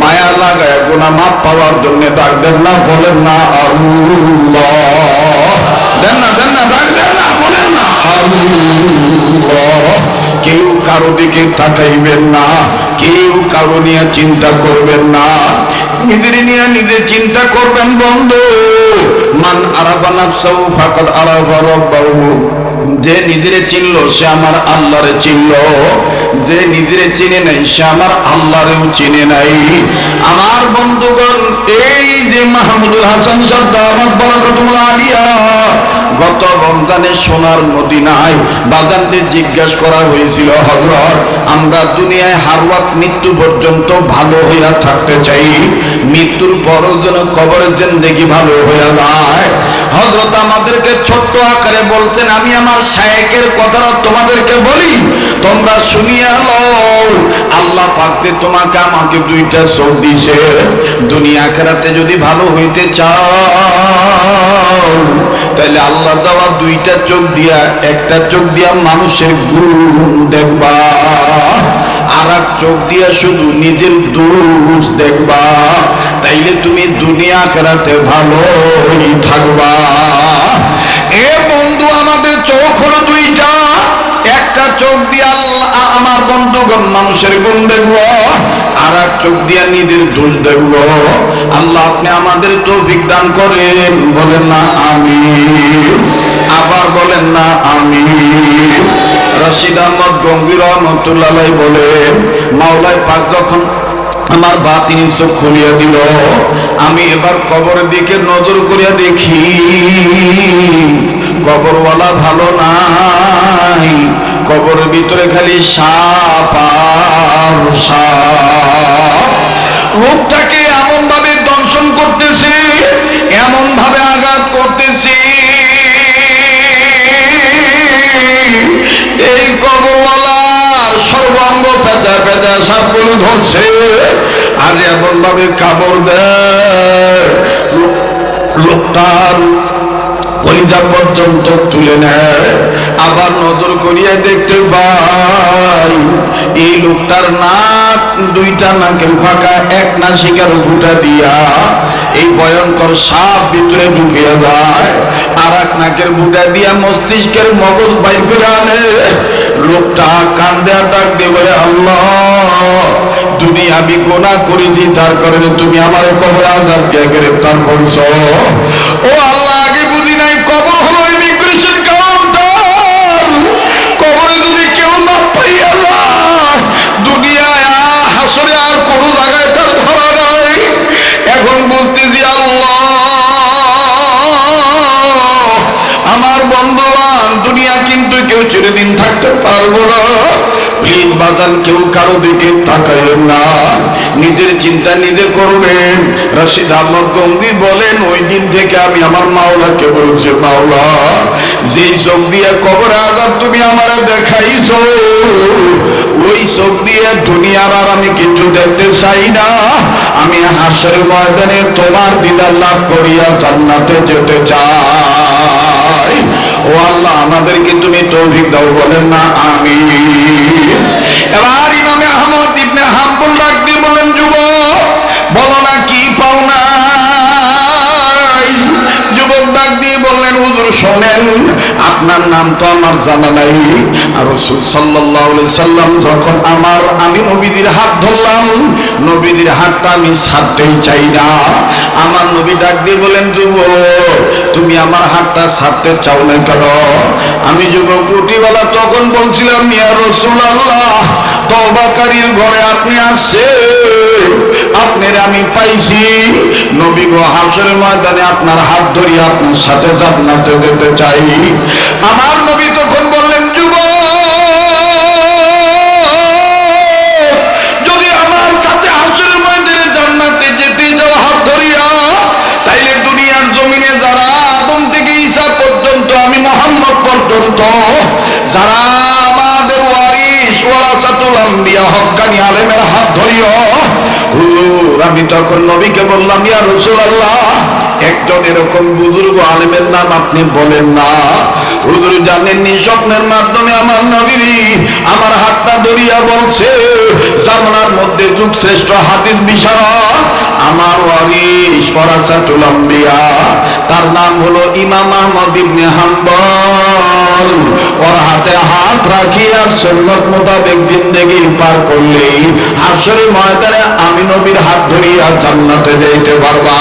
Speaker 1: মায়া লাগায় গুনাহ মাফ পাওয়ার জন্য ডাক দেন না, বলেন না আল্লাহ, দেন না, দেন না, ডাক দেন না, বলেন না আল্লাহ। কেউ কারো দিকে তাকাইবেন না, কেউ কারো নিয়ে চিন্তা করবেন না, নিজের নিয়ে নিজে চিন্তা করবেন। বন্ধু, মান আরাফা নাফসাহু ফাকাদ আরাফা রাব্বাহু, যে নিজেরে চিনলো সে আমার আল্লাহরে চিনলো, যে নিজেরে চিনে নাই সে আমার আল্লাহরেও চিনে নাই। আমার বন্ধুগণ, এই যে মাহমুদুল হাসান সাহেব দামাত বরকতুল্লাহ আলিয়া, গত রমজানে সোনার মদিনায় বাজানদের জিজ্ঞাসা করা হয়েছিল, হযরত, আমরা দুনিয়ায় হার ওয়াক্ত মৃত্যু পর্যন্ত ভালো হইয়া থাকতে চাই, মৃত্যুর পরও যেন কবরের জিন্দেগি ভালো হইয়া যায়। হযরত আমাদেরকে ছোট্ট আকারে বলছেন, আমি আমার শায়েখের কথাটা তোমাদেরকে বলি, তোমরা শুনিয়া লও। আল্লাহ পাক যে তোমাকে আমাকে দুইটা চোখ দিয়েছে, দুনিয়া আখিরাতে যদি ভালো হইতে চাও, তাহলে আল্লাহ দেওয়া দুইটা চোখ দিয়া, একটা চোখ দিয়া মানুষের গুণ দেখবা, আর এক চোখ দিয়া শুধু নিজের দোষ দেখবা, তাইলে তুমি দুনিয়া আখিরাতে ভালোই থাকবা। এ বন্ধু, আমাদের চোখ হলো দুইটা, একটা চোখ দিয়ে আল্লাহ আমার বন্ধুগণ মানুষের গুণ দেখবো, আর এক চোখ দিয়ে নিজের দোষ দেখবো। আল্লাহ আপনি আমাদের তৌফিক দান করেন, বলেন না আমিন, আবার বলেন না আমিন। রশিদ আহমদ গঙ্গুই রহমতুল্লাহ আলাইহি বলেন, মাওলাই পাক যখন আমার বাতিনি চোখ খুলিয়া দিল, আমি এবার কবরের দিকে নজর করিয়া দেখি, কবরওয়ালা ভালো নাই, কবরের ভিতরে খালি সাপ আর সাপ। রূপটাকে এমন ভাবে দংশন করতেছে, এমন ভাবে আঘাত করতেছে, এই কবরওয়ালার সর্বাঙ্গ পেঁচা পেঁচা সাপগুলো ধরছে, আর এমন ভাবে কামড় দেয়, লোকটার কলিজা পর্যন্ত তুলে নেয়। আবার নজর করিয়া দেখতে পাই, এই লোকটার নাক দুইটা নাকের ফাঁকা, এক নাসিকার ফুটা দিয়া এই ভয়ঙ্কর সাপ ভিতরে ঢুকিয়া যায়, আর এক নাকের ফুটা দিয়া মস্তিষ্কের মগজ বাইর করে আনে। লোকটা কান্দে ডাক দিয়ে বলে, আল্লাহ, দুনিয়া আমি গুনাহ করেছি, তার কারণে তুমি আমার কবর আযাব দিয়ে গ্রেফতার করছো। ও আল্লাহ, আগে বুঝি নাই কবর হলো ইমিগ্রেশন কাউন্টার। কবরে যদি কেউ না পাইয়া যায়, দুনিয়ায় হাসরে আর কোনো জায়গায় তার ধরা নাই। এখন বলতেছি, আল্লাহ, আমার বন্ধুবান, দুনিয়া কিন্তু কেউ চিরদিন থাকতে পারবো না। প্লিজ বাজান, কেউ কারো দিকে তাকাইবেন না, নিজের চিন্তা নিজে করবেন। রশিদ আহমদ গঙ্গি বলেন, ওই দিন থেকে আমি আমার মাওলাকে বলছি, মাওলা, যেই চোখ দিয়ে কবর আযাব তুমি আমারে দেখাইছো, ওই চোখ দিয়ে দুনিয়ার আর আমি কিছু দেখতে চাই না। আমি হাসরের ময়দানে তোমার দিদার লাভ করিয়া জান্নাতে যেতে চাই। ও আল্লাহ, আমাদেরকে তুমি তৌফিক দাও, বলেন না আমিন। এবার ইমামে আহমদ ইবনে হাম্বল ডাক দিয়ে বলেন, যুবক বলো না কি পাও না। যুবক ডাক দিয়ে বললেন, হুজুর শোনেন, আপনার নাম তো আমার জানা নাই। আর রাসূল সাল্লাল্লাহু আলাইহি সাল্লাম যখন আমি নবীজির হাত ধরলাম, নবীজির হাতটা আমি ছাড়তেই চাই না। আমার নবী ডাক দিয়ে বলেন, যুবক তুমি আমার হাতটা ছাড়তে চাও না কেন? আমি যুবক রুটিওয়ালা তখন বলছিলাম, ইয়া রাসূলুল্লাহ, তওবাকারীর ঘরে আপনি আসছেন, আপনার আমি পাইছি। নবী গো, হাসরের ময়দানে আপনার হাত ধরে আপনার সাথে জান্নাতে যেতে চাই। আমার নবী তখন বললেন, যুবক যদি আমার সাথে হাসরের ময়দানে জান্নাতে যেতে যাও হাত ধরিয়া, তাইলে দুনিয়ার জমিনে যারা আদম থেকে ঈসা পর্যন্ত, আমি মুহাম্মদ পর্যন্ত, যারা আমাদের ওয়ারিস ওয়ারাসাতুল আম্বিয়া হক্কানি আলেমের হাত ধরিও। হুজুর আমি তখন নবীকে বললাম, ইয়া রাসূলুল্লাহ, একজন এরকম বুজুর্গ আলেমের নাম আপনি বলেন না। হুজুর জানেননি, স্বপ্নের মাধ্যমে আমার নবী আমার হাতটা ধরিয়া বলছে, জামানার মধ্যে যুগ শ্রেষ্ঠ হাদিস বিশারদ, আমার ওয়ারিস ওয়ারাসাতুল আম্বিয়া, তার নাম হলো ইমাম আহমদ ইবনে হাম্বল। ওর হাতে হাত রাখিয়া সুন্নাত মোতাবেক জিন্দেগি পার করলেই হাসরের ময়দানে আমি নবীর হাত ধরিয়া জান্নাতে যেতে পারবা।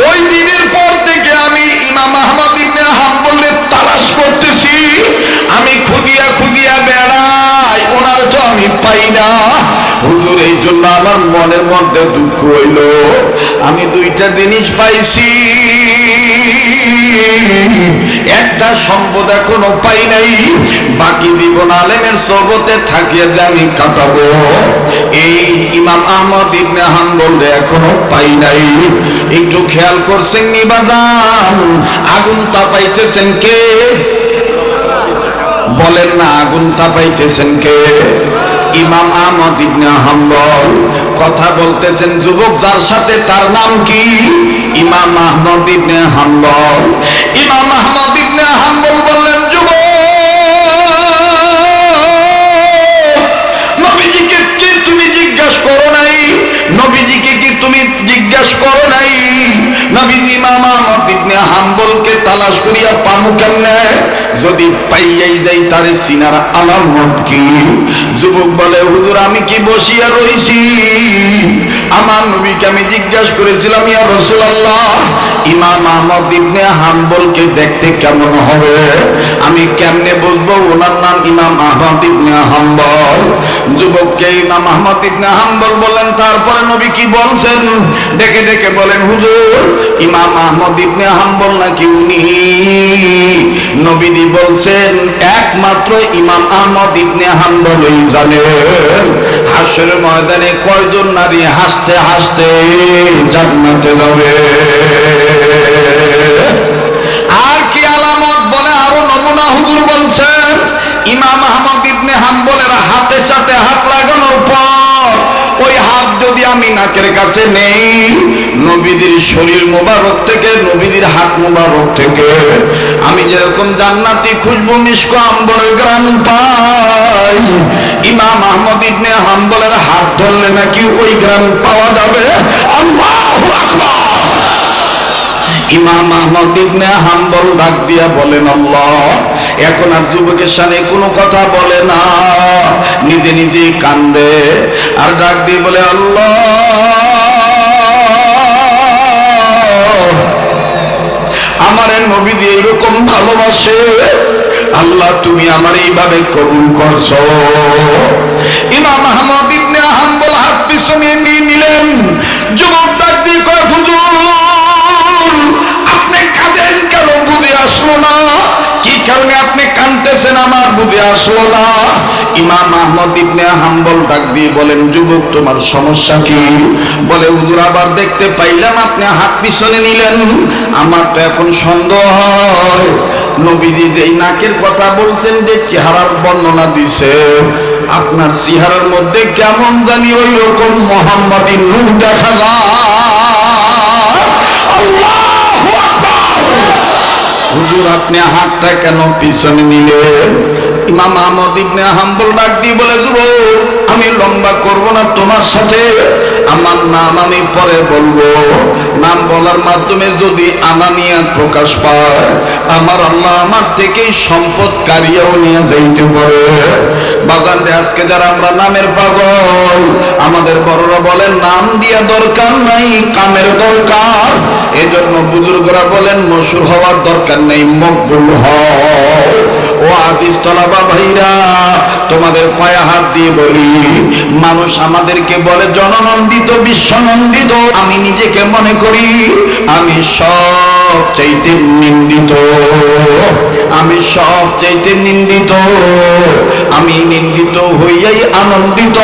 Speaker 1: ওই দিনের পর থেকে আমি ইমাম আহমদ ইবনে হাম্বলের তালাশ করতেছি, আমি খুঁজিয়া খুঁজিয়া বেড়াই, ওনার তো আমি পাই না। হুজুর এই জন্য আমার মনের মধ্যে দুঃখ হইল, আমি দুইটা জিনিস পাইছি, একটা সম্পদ এখনো পাই নাই, বাকি জীবন আলেমের সোহবতে থাকিয়ে যে আমি কাটাবো, এই ইমাম আহমদ ইবনে হাম্বল এখনো পাই নাই। একটু খেয়াল করছেন নি বাজান, আগুন তাপাইতেছেন কে? বলেন না, আগুন তাপাইতেছেন কে? ইমাম আহমদ ইবনে হাম্বল। কথা বলতেছেন যুবক যার সাথে, তার নাম কি? ইমাম আহমদ ইবনে হাম্বল। ইমাম আহমদ ইবনে হাম্বল বললেন, যুবক নবীজিকে কি তুমি জিজ্ঞাসা করো নাই? নবীজিকে কি তুমি জিজ্ঞাসা করো নাই? নবীজি ইমাম আহমদ ইবনে হাম্বলকে তালাশ করিয়া পামু কেমনে? যদি পাইয়াই যাই তারে সিনার আলামত কি? যুবক বলে, হুজুর আমি কি বসিয়া রইছি? আমার নবীকে আমি জিজ্ঞাসা করেছিলাম, ইয়া রাসূলুল্লাহ, ইমাম আহমদ ইবনে হাম্বলকে দেখতে কেমন হবে? আমি কেমনে বুঝবো ওনার নাম ইমাম আহমদ ইবনে হাম্বল? যুবককে ইমাম আহমদ ইবনে হাম্বল বলেন। তারপরে নবী কি বলছেন ডেকে ডেকে বলেন, হুজুর ইমাম আহমদ ইবনে হাম্বল নাকি উনি? নবীজি বলছেন, একমাত্র ইমাম আহমদ ইবনে হাম্বলই জানেন হাসরের ময়দানে কয়জন নারী হাসতে হাসতে জান্নাতে যাবে। আর কি আলামত বলে, আরো নমুনা হুজুর বলছেন, ইমাম আহমদ ইবনে হাম্বলের হাতের সাথে হাত লাগানোর পর ওই হাত যদি আমি নাকের কাছে নেই, নবীজির শরীর মোবারক থেকে, নবীজির হাত মোবারক থেকে আমি যেরকম জান্নাতি খুশবু মিশক আম্বরের গ্রাম পাই, ইমাম আহমদ ইবনে হাম্বলের হাত ধরলে নাকি ওই গ্রাম পাওয়া যাবে। আল্লাহু আকবার। ইমাম আহমদ ইবনে হাম্বল ডাক দিয়া বলেন, আল্লাহ। এখন আর যুবকের সামনে কোনো কথা বলে না, নিজে নিজেই কান্দে আর ডাক দিয়ে বলে, আল্লাহ আমারে নবীজি এরকম ভালোবাসে, আল্লাহ তুমি আমার এইভাবে কবুল করছো। ইমাম আহমদ ইবনে হাম্বল হাত পিছনে বুঝে আসলো না। ইমাম আহমদ ইবনে হাম্বল ডাক দিয়ে বলেন, যুবক তোমার সমস্যা কি? বলে, হুজুর আবার দেখতে পাইলাম আপনি হাত পিছনে নিলেন, আমার তো এখন সন্দেহ হয় নবীজি যেই নাকের কথা বলছেন, যে চেহারার বর্ণনা দিছে, আপনার চেহারার মধ্যে কেমন জানি ওই রকম মুহাম্মাদি নূর দেখা যায়। আল্লাহু আকবার। হুজুর আপনি হাতটা কেন পিছনে নিলেন? ইমাম আহমদ ইবনে হাম্বল ডাক দিয়ে বলে, যুবক আমি লম্বা করব না তোমার সাথে, আমার নাম আমি পরে বলবো, নাম বলার মাধ্যমে যদি আনানিয়াত প্রকাশ পায়, আমার আল্লাহ আমার থেকেই সম্পদ কারিয়াও নিয়ে যাইতে পারে। বাগান রে, আজকে যারা আমরা নামের পাগল, আমাদের বড়রা বলেন নাম দিয়া দরকার নাই, কামের দরকার। এজন্য বুজুর্গরা বলেন মশহুর হওয়ার দরকার নেই, মকবুল হও। ও আজিজ তলাবা ভাইরা, তোমাদের পায়ে হাত দিয়ে বলি, মানুষ আমাদেরকে বলে জননন্দিত বিশ্বনন্দিত, আমি নিজেকে মনে করি আমি সবচাইতে নিন্দিত, আমি সবচাইতে নিন্দিত। আমি নিন্দিত হইয়াই আনন্দিত,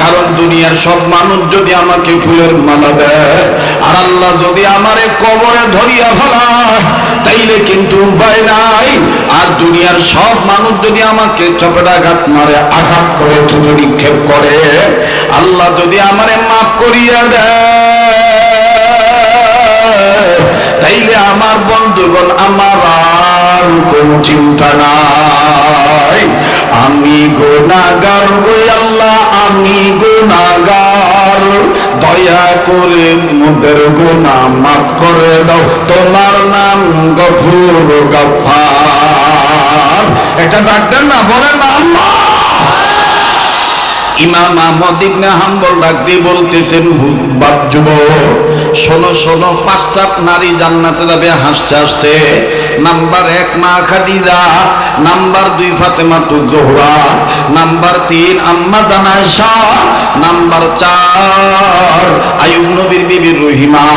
Speaker 1: কারণ দুনিয়ার সব মানুষ যদি আমাকে ফুলের মালা দেয়, আর আল্লাহ যদি আমারে কবরে ধরিয়া ফেলায়, তাইলে কিন্তু উপায় নাই। আর দুনিয়ার সব মানুষ যদি আমাকে চপেটাঘাত মারে, আঘাত করে, থুতু নিক্ষেপ করে, আল্লাহ যদি আমারে মাফ করিয়া দেয়, তাইলে আমার বন্ধুগণ আমার আর কোন চিন্তা নাই। আমি গুনাহগার গো আল্লাহ, আমি গুনাহগার, দয়া করে মোদের গুনাহ মাফ করে দাও, তোমার নাম গফুর গফফার। এটা ডাকতেন না, বলেন না আল্লাহ। ইমাম আহমদ ইবনে হাম্বল ডাক দিয়ে বলতেছেন, যুবক শোনো শোনো, 5টা নারী জান্নাতে যাবে হাসতে হাসতে। নাম্বার 1 মা খাদিজা, নাম্বার 2 ফাতেমাতুজ জোহরা, নাম্বার 3 আম্মা জান আয়েশা, নাম্বার 4 আইয়ুব নবীর বিবি রহিমা,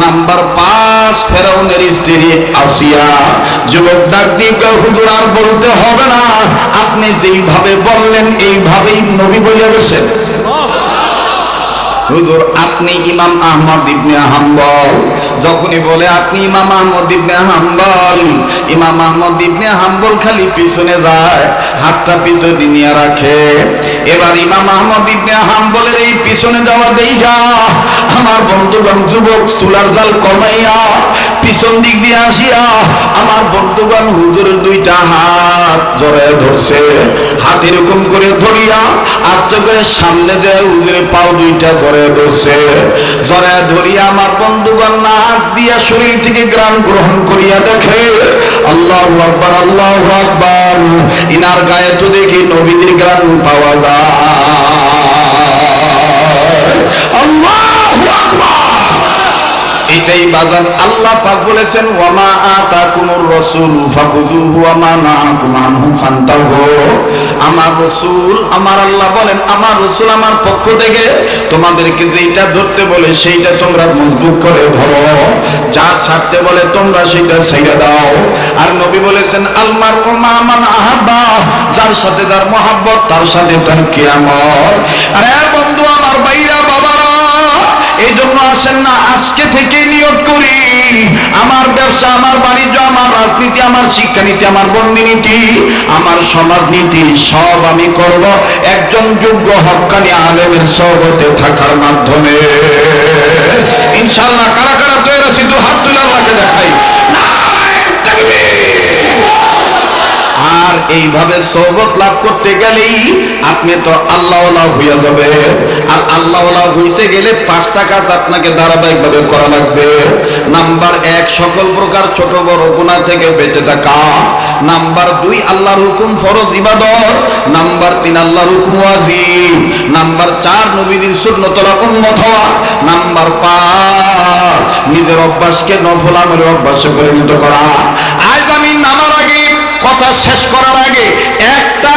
Speaker 1: নাম্বার 5 ফেরাউনের স্ত্রী আসিয়া। যুবক ডাক দিয়ে কয়, হুজুর আর বলতে হবে না, আপনি যেইভাবে বললেন এইভাবেই নবী বলে গেছেন। হুজুর আপনি ইমাম আহমদ ইবনে হাম্বল, যখনই বলে আপনি ইমাম আহমদ ইবনে হাম্বল, ইমাম আহমদ ইবনে হাম্বল খালি পিছনে যায়, হাতটা পিছনে নিয়ে রাখে। এবার ইমাম আহমদ ইবনে হাম্বলের এই পিছনে যাওয়া দেইগা আমার বন্ধুগণ যুবক চুলার জাল কমাইয়া পিছন দিক দিয়ে আসিয়া আমার বন্ধুগণ হুজুরের 2টা হাত জড়ায় ধরছে। হাত এরকম করে ধরিয়া আস্তে করে সামনে যায়, হুজুরের পাও 2টা জড়ায় ধরছে। জড়ায় ধরিয়া আমার বন্ধুগণ নাক দিয়া শরীর থেকে গ্রাণ গ্রহণ করিয়া দেখে, আল্লাহু আকবার, আল্লাহু আকবার, ইনার গায়ে তো দেখি নবীদের গ্রাণ পাওয়া যায়। আল্লাহু আকবার। এটাই বাজান আল্লাহ পাক বলেছেন, ওয়ামা আতাকুমুর রাসূলু ফাখুযুহু ওয়া মা নাহাকুম আনহু ফান্তাহু। আমার রাসূল, আমার আল্লাহ বলেন, আমার রাসূল আমার পক্ষ থেকে তোমাদেরকে যেটা ধরতে বলে সেইটা তোমরা মজবুত করে ধরো, যা ছাড়তে বলে তোমরা সেটা ছেড়ে দাও। আর নবী বলেছেন, আল মারউ মা মান আহাব্বা, যার সাথে যার মহব্বত তার সাথে তার কিয়ামত। আরে বন্ধু আমার, ভাইরা, বাবারা, এই জন্য আসেন না আজকে থেকে নিয়ত করি, আমার ব্যবসা, আমার বাণিজ্য, আমার রাজনীতি, আমার শিক্ষানীতি, আমার বন্দিনীতি, আমার সমাজনীতি সব আমি করব একজন যোগ্য হক্কানি আলেমের সহবতে থাকার মাধ্যমে। ইনশাআল্লাহ। কারা কারা তৈরি আছি? 2 হাত তুলে আল্লাহকে দেখাই। নারায়ে তাকবীর। আর এইভাবে সহবত লাভ করতে গেলেই আপনি তো আল্লাহওয়ালা হইয়া যাবে। আর আল্লাহওয়ালা হইতে গেলে 5টা কাজ আপনাকে ধারাবাহিকভাবে করা লাগবে। নাম্বার 1 সকল প্রকার ছোট বড় গুনাহ থেকে বেঁচে থাকা। নাম্বার 2 আল্লাহর হুকুম ফরজ ইবাদত। নাম্বার 3 আল্লাহর হুকুম ওয়াজিব। নাম্বার 4 নবীদের সুন্নতরা উম্মত হওয়া। নাম্বার 5 নিজের অভ্যাসকে নফল আমলের অভ্যাসে পরিণত করা। আজ আমি নামার আগে, কথা শেষ করার আগে একটা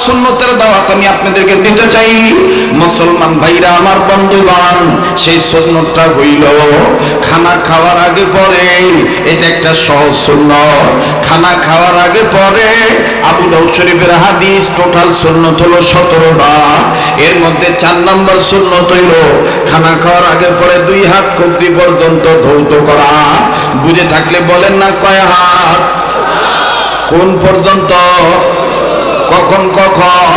Speaker 1: সুন্নতের দাওয়াত আমি আপনাদেরকে দিতে চাই। মুসলমান ভাইরা আমার, বন্ধুগণ, সেই সুন্নতটা হইল খানা খাওয়ার আগে পরে। এটা একটা সহজ সুন্নত। খানা খাওয়ার আগে পরে আবু দাউদ শরীফের হাদিস, টোটাল সুন্নত হলো 17টা। এর মধ্যে 4 নম্বর সুন্নত হইল খানা খাওয়ার আগে পরে 2 হাত কবজি পর্যন্ত ধৌত করা। বুঝে থাকলে বলেন না কয় হাত? কোন পর্যন্ত? কখন কখন?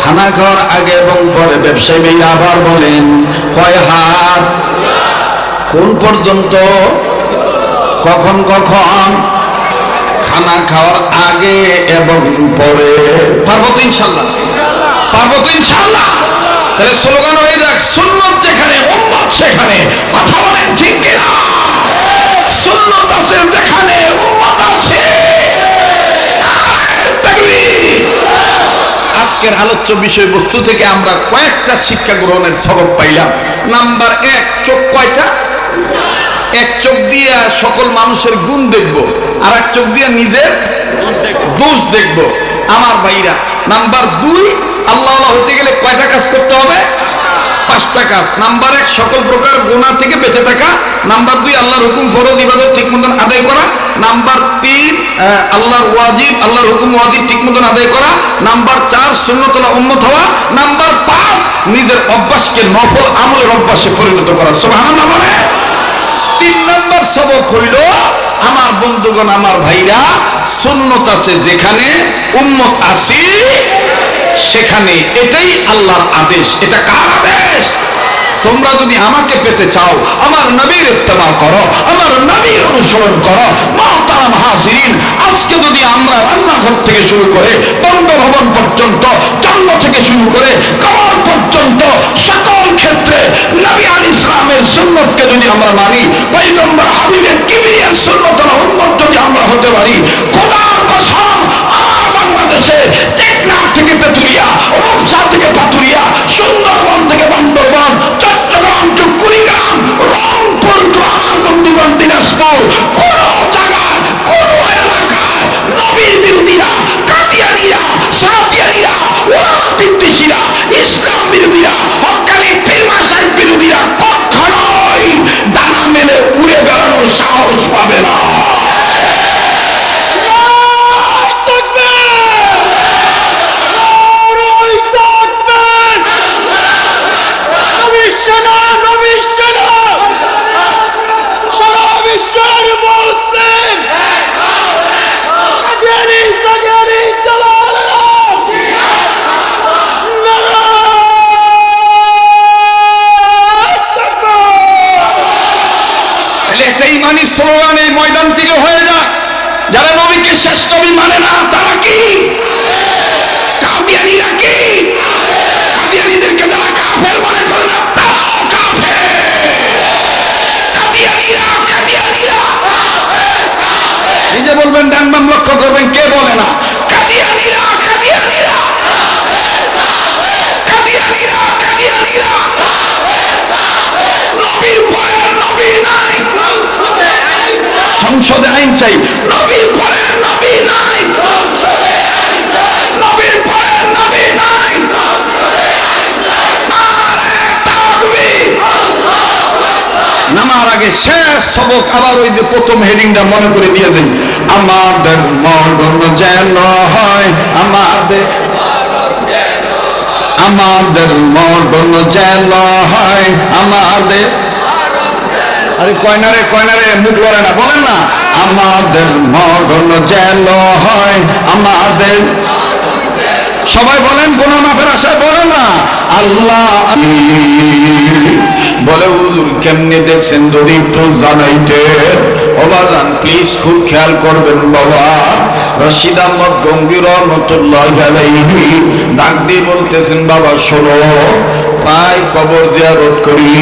Speaker 1: খানা খাওয়ার আগে এবং পরে। ব্যবসায়ী ভাইরা আবার বলেন কয় হাত? কোন পর্যন্ত? কখন কখন? খানা খাওয়ার আগে এবং পরে। পারবো তো ইনশাআল্লাহ? পারবো তো ইনশাআল্লাহ? তাহলে স্লোগান হয়ে যাক, সুন্নত যেখানে উম্মত সেখানে। কথা বলেন ঠিক কিনা? সুন্নত আছে যেখানে উম্মত আছে। আজকের আলোচ্য বিষয়বস্তু থেকে আমরা কয়েকটা শিক্ষা গ্রহণের সবক পাইলাম। নাম্বার 1, চোখ কয়টা? এক চোখ দিয়ে সকল মানুষের গুণ দেখব, আর এক চোখ দিয়ে নিজের দোষ দেখব। আমার ভাইরা, নাম্বার 2, আল্লাহ হতে গেলে কয়টা কাজ করতে হবে? 5টা কাজ। নাম্বার 1, সকল প্রকার গুনাহ থেকে বেঁচে থাকা। নাম্বার 2, আল্লাহর হুকুম ফরজ ইবাদত ঠিক মতন আদায় করা। নাম্বার 3, আল্লাহর ওয়াজিব, আল্লাহর হুকুম ওয়াজিব ঠিক মতন আদায় করা। নাম্বার 4, সুন্নতুল উম্মত হওয়া। নাম্বার 5, নিজের অভ্যাসকে নফল আমলের অভ্যাসে পরিণত করা। সুবহানাল্লাহ বলে। 3 নম্বর সবক হইল, আমার বন্ধুগণ, আমার ভাইরা, সুন্নত আছে যেখানে উম্মত আছে সেখানে। এটাই আল্লাহর আদেশ। এটা কার আদেশ? তোমরা যদি আমাকে পেতে চাও, আমার নবীর ইত্তেবা করো, আমার নবীর অনুসরণ করো। মুহতারাম হাজিরিন, আজকে যদি আমরা রান্নাঘর থেকে শুরু করে বঙ্গভবন পর্যন্ত, জন্ম থেকে শুরু করে কবর পর্যন্ত সকল ক্ষেত্রে নবী আলাইহিস সালামের সুন্নতকে যদি আমরা মানি, পয়গম্বর হাবিবের কিবরিয়ার সুন্নতের উম্মত যদি আমরা হতে পারি, খোদার কসম, আমার বাংলাদেশে টেকনাফ থেকে তেতুলিয়া, রূপসা থেকে পাতুরিয়া, সুন্দরবন থেকে বান্দরবান, চট্টগ্রাম টু কুড়িগ্রাম, রংপুর টু আমার বন্ধুগণ দিনাজপুর, কোন জায়গায় কোন এলাকায় নবীর বিরোধীরা, কাদিয়ানীরা, সাদিয়ানীরা, ওলামা বিদ্বেষীরা, ইসলাম বিরোধীরা, হক্কানি পীর মাশায়েখ বিরোধীরা কখনোই ডানা মেলে উড়ে বেড়ানোর সাহস পাবে না। স্লোগান এই ময়দান থেকে হয়ে যাক, যারা নবীকে শেষ নবী মানে না তারা কি? কাদিয়ানীরা কি? কাদিয়ানীদেরকে যারা কাফের মনে করে না তারাও কাফের। কাদিয়ানীরা নিজে বলবেন, ডান বাম লক্ষ্য করবেন, কে বলে না? কাদিয়ানীরা নবীর ভয়ে নবী নাই, সংসদে আইন চাই। নবীর ভয়ে নবী নাই, নবীর ভয়ে নবী নাই। নামার আগে শেষ সবক আবার ওই যে প্রথম হেডিংটা মনে করে দিয়ে দেন। আমাদের মরণ যেন হয়, আমাদের মরণ যেন হয়, আমাদের, আরে কয়নারে মুখ লড়ে না, বলেন না, আমাদের মরণ যেন হয়, আমাদের। সবাই বলেন, গুনাহ মাফের আশায় বলেন না। আল্লাহ বলে, হুজুর কেমনে দেখছেন যদি একটু জানাইতে। বাবাজান প্লিজ খুব খেয়াল করবেন বাবা। রশিদ আহমদ গঙ্গি রহমতুল্লাহি আলাইহি ডাক দিয়ে বলতেছেন, বাবা শোনো, প্রায় কবর জিয়ারত করি,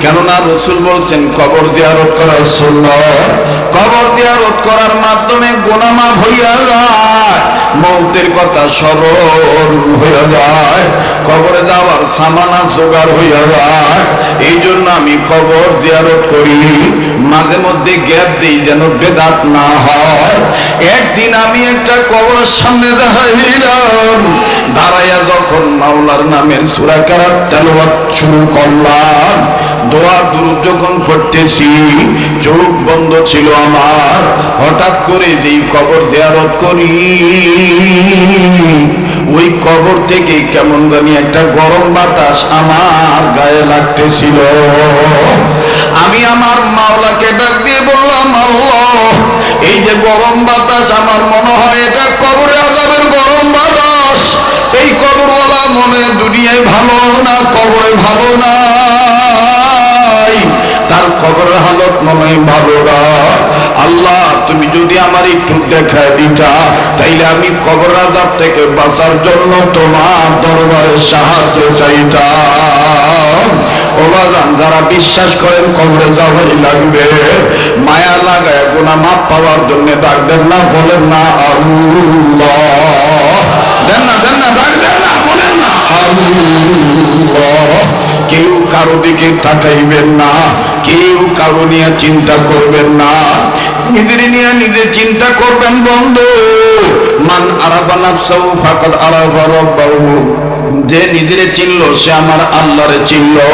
Speaker 1: কেননা রাসূল বলছেন কবর জিয়ারত করা সুন্নাত। কবর জিয়ারত করার মাধ্যমে গুনাহ মাফ হইয়া যায়, মওতের কথা স্মরণ হইয়া যায়। কবরে যাওয়ার সামানা জোগাড় হইয়া যায়। এই জন্য আমি কবর জিয়ারত করি, মাঝে মধ্যে গ্যাপ দিই যেন বেদাত না হয়। একদিন আমি একটা কবরের সামনে দাঁড়াইলাম, দাঁড়াইয়া যখন মাওলার নামের সূরা কেরাত তেলাওয়াত শুরু করলাম, দোয়া দুরূদ যখন পড়তেছি, চোখ বন্ধ ছিল আমার। হঠাৎ করে যেই কবর জিয়ারত করি, ওই কবর থেকে কেমন জানি একটা গরম বাতাস আমার গায়ে লাগতেছিল। আমি আমার মাওলাকে ডাক দিয়ে বললাম, আল্লাহ, এই যে গরম বাতাস, আমার মনে হয় এটা কবরে আযাবের গরম বাতাস। এই কবরওয়ালা মনে দুনিয়ায় ভালো না, কবরে ভালো না, তার কবরের হালত মনে হয় ভালো না। আল্লাহ, তুমি যদি আমার একটু দেখায় দিতা, তাইলে আমি কবর আযাব থেকে বাঁচার জন্য তোমার দরবারে সাহায্য চাইতাম। ও বাজান, যারা বিশ্বাস করেন কবরে যাওয়াই লাগবে, মায়া লাগায় গুনাহ মাফ পাওয়ার জন্য ডাক দেন না, বলেন না আল্লাহ, দেন না, দেন না, ডাক দেন না, বলেন না আল্লাহ। কেউ কারো দিকে তাকাইবেন না, কেউ কারো নিয়ে চিন্তা করবেন না, নিজের নিয়ে নিজে চিন্তা করবেন। বন্ধু, মান আরাফা নাফসাহু ফাকাদ আরাফা রাব্বাহু, যে নিজেরে চিনলো সে আমার আল্লাহরে চিনলো,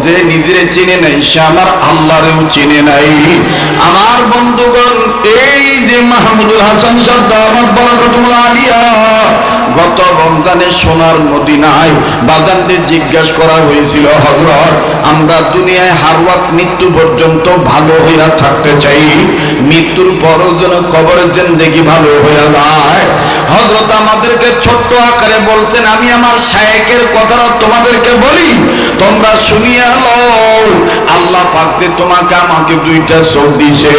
Speaker 1: যে নিজেরে চিনে নাই সে আমার আল্লাহরেও চিনে নাই। আমার বন্ধুগণ, এই যে মাহমুদুল হাসান সাহেব দামাত বরকতুল্লাহ আলিয়া, গত রমজানে সোনার মদিনায় বাজানদের জিজ্ঞাসা করা হয়েছিল, হযরত, আমরা দুনিয়ায় হার ওয়াক্ত মৃত্যু পর্যন্ত ভালো হইয়া থাকতে চাই, মৃত্যুর পরও যেন কবরের জিন্দেগি ভালো হইয়া যায়। হযরত আমাদেরকে ছোট্ট আকারে বলছেন, আমি আমার শায়েখের কথাটা তোমাদেরকে বলি, তোমরা শুনিয়া লও। আল্লাহ পাক যে তোমাকে আমাকে দুইটা চোখ দিয়েছে,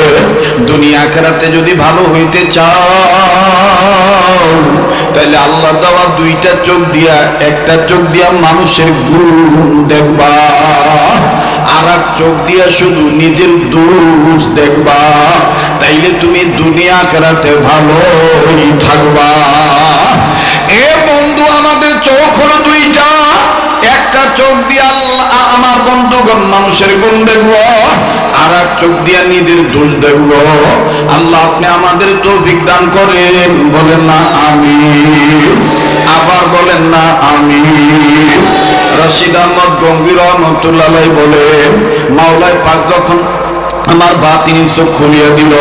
Speaker 1: দুনিয়া আখিরাতে যদি ভালো হইতে চাও, তাহলে আল্লাহ দেওয়া দুইটা চোখ দিয়া, একটা চোখ দিয়া মানুষের গুণ দেখবা, আর এক চোখ দিয়া শুধু নিজের দোষ দেখবা, তাইলে তুমি দুনিয়া আখিরাতে ভালোই থাকবা। এ বন্ধু, আমাদের চোখ হলো দুইটা, একটা চোখ দিয়ে আল্লাহ, আমার বন্ধুগণ, মানুষের গুণ দেখবো, আর এক চোখ দিয়া নিজের দোষ দেখবো। আল্লাহ আপনি আমাদের তৌফিক দান করেন, বলেন না আমিন, আবার বলেন না আমিন। রশিদ আহমদ গঙ্গি রহমতুল্লাহ আলাইহি বলেন, মাওলাই পাক যখন আমার বাতিনি চোখ খুলিয়া দিল,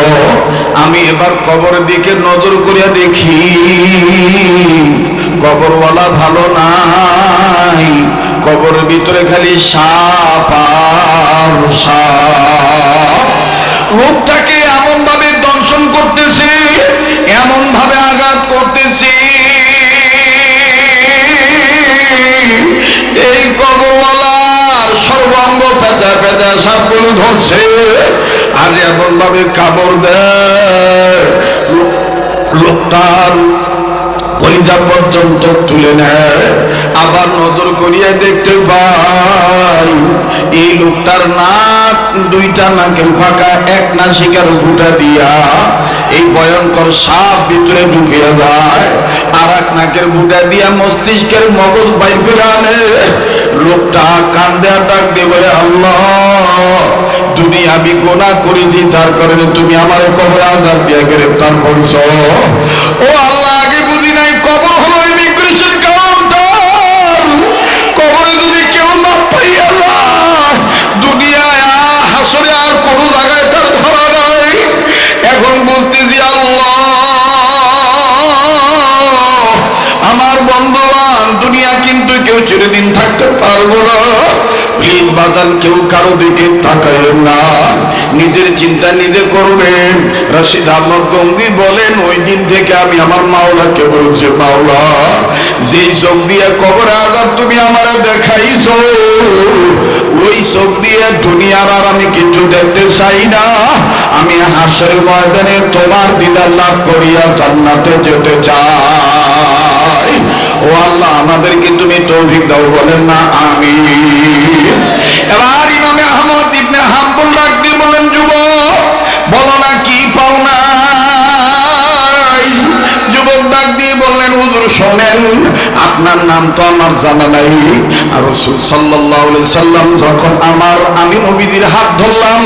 Speaker 1: আমি এবার কবরের দিকে নজর করিয়া দেখি, কবরওয়ালা ভালো নাই, কবরের ভিতরে খালি সাপ আর সাপ। রূপটাকে এমন ভাবে দংশন করতেছে, এমন ভাবে আঘাত করতেছে, এই কবরওয়ালার সর্বাঙ্গ পেঁচা পেঁচা সাপগুলো ধরছে, আর এমন ভাবে কামড় দেয়, লোকটার কলিজা পর্যন্ত তুলে নেয়। আবার নজর করিয়া দেখতে পাই, এই লোকটার নাক, দুইটা নাকের ফাঁকা, এক নাসিকার ফুটা দিয়া এই ভয়ঙ্কর সাপ ভিতরে ঢুকিয়া যায়, আর এক নাকের ফুটা দিয়া মস্তিষ্কের মগজ বাইর করে আনে। লোকটা কান্দে ডাক দিয়ে বলে, আল্লাহ, দুনিয়া আমি গুনাহ করেছি, তার কারণে তুমি আমার কবর আযাব দিয়া গ্রেফতার করছো। ও আল্লাহ, আগে বুঝি নাই কবর হলো ইমিগ্রেশন কাউন্টার। কবরে যদি কেউ না পাইয়া যায়, দুনিয়ায় হাসরে আর কোনো জায়গায় তার ধরা নাই। এখন বলতেছি, আল্লাহ, আমার বন্ধুবান, দুনিয়া কিন্তু কেউ চিরদিন থাকতে পারবো না। প্লিজ বাজান, কেউ কারো দিকে তাকাইবেন না, নিজের চিন্তা নিজে করবেন। রশিদ আহমদ গঙ্গি বলেন, ওই দিন থেকে আমি আমার মাওলাকে বলছি, মাওলা, যেই চোখ দিয়ে কবর আযাব তুমি আমারে দেখাইছো, ওই চোখ দিয়ে দুনিয়ার আর আমি কিছু দেখতে চাই না। আমি হাসরের ময়দানে তোমার দিদার লাভ করিয়া জান্নাতে যেতে চাই। ও আল্লাহ, আমাদেরকে তুমি তৌফিক দাও, বলেন না আমিন। এবার ইমামে আহমদ ইবনে হাম্বল ডাক দিয়ে বলেন, যুবক, বলো না কি পাও নাই? যুবক ডাক দিয়ে বললেন, হুজুর শোনেন, আপনি আপনার নাম তো আমার জানা নাই। আর রাসূল সাল্লাল্লাহু আলাইহি সাল্লাম যখন আমি নবীজির হাত ধরলাম,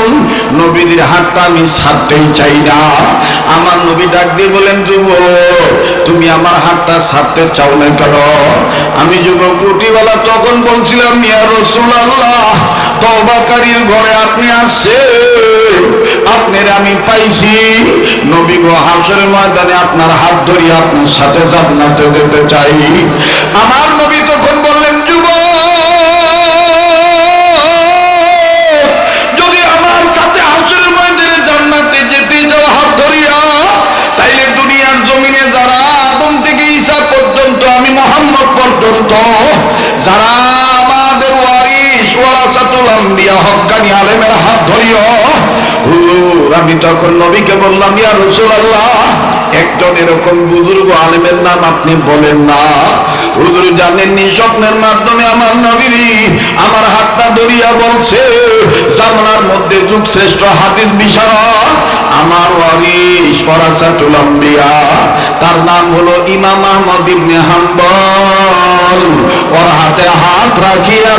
Speaker 1: নবীজির হাতটা আমি ছাড়তেই চাই না। আমার নবী ডাক দিয়ে বলেন, যুবক তুমি আমার হাতটা ছাড়তে চাও না কেন? আমি যুবক রুটিওয়ালা তখন বলছিলাম, ইয়া রাসূলুল্লাহ, তওবাকারীর ঘরে আপনি আছেন, আপনার আমি পাইছি। নবী গো, হাসরের ময়দানে আপনার হাত ধরে আপনার সাথে জান্নাতে যেতে চাই। আমার নবী তখন বললেন, যুবক যদি আমার সাথে হাসরের ময়দানে জান্নাতে যেতে যাও হাত ধরিয়া, তাইলে দুনিয়ার জমিনে যারা আদম থেকে ঈসা পর্যন্ত, আমি মুহাম্মদ পর্যন্ত, যারা আমাদের ওয়ারিস ওয়ারাসাতুল আম্বিয়া হক্কানি আলেমের হাত ধরিও। হুজুর আমি তখন নবীকে বললাম, ইয়া রাসূলুল্লাহ, একজন এরকম বুজুর্গ আলেমের নাম আপনি বলেন না। হুজুর জানেননি, স্বপ্নের মাধ্যমে আমার নবী আমার হাতটা ধরিয়া বলছে, জামানার মধ্যে যুগ শ্রেষ্ঠ হাদিস বিশারদ আমার ওয়ারিস ওয়ারাসাতুল আম্বিয়া, তার নাম হলো ইমাম আহমদ ইবনে হাম্বল। ওর হাতে হাত রাখিয়া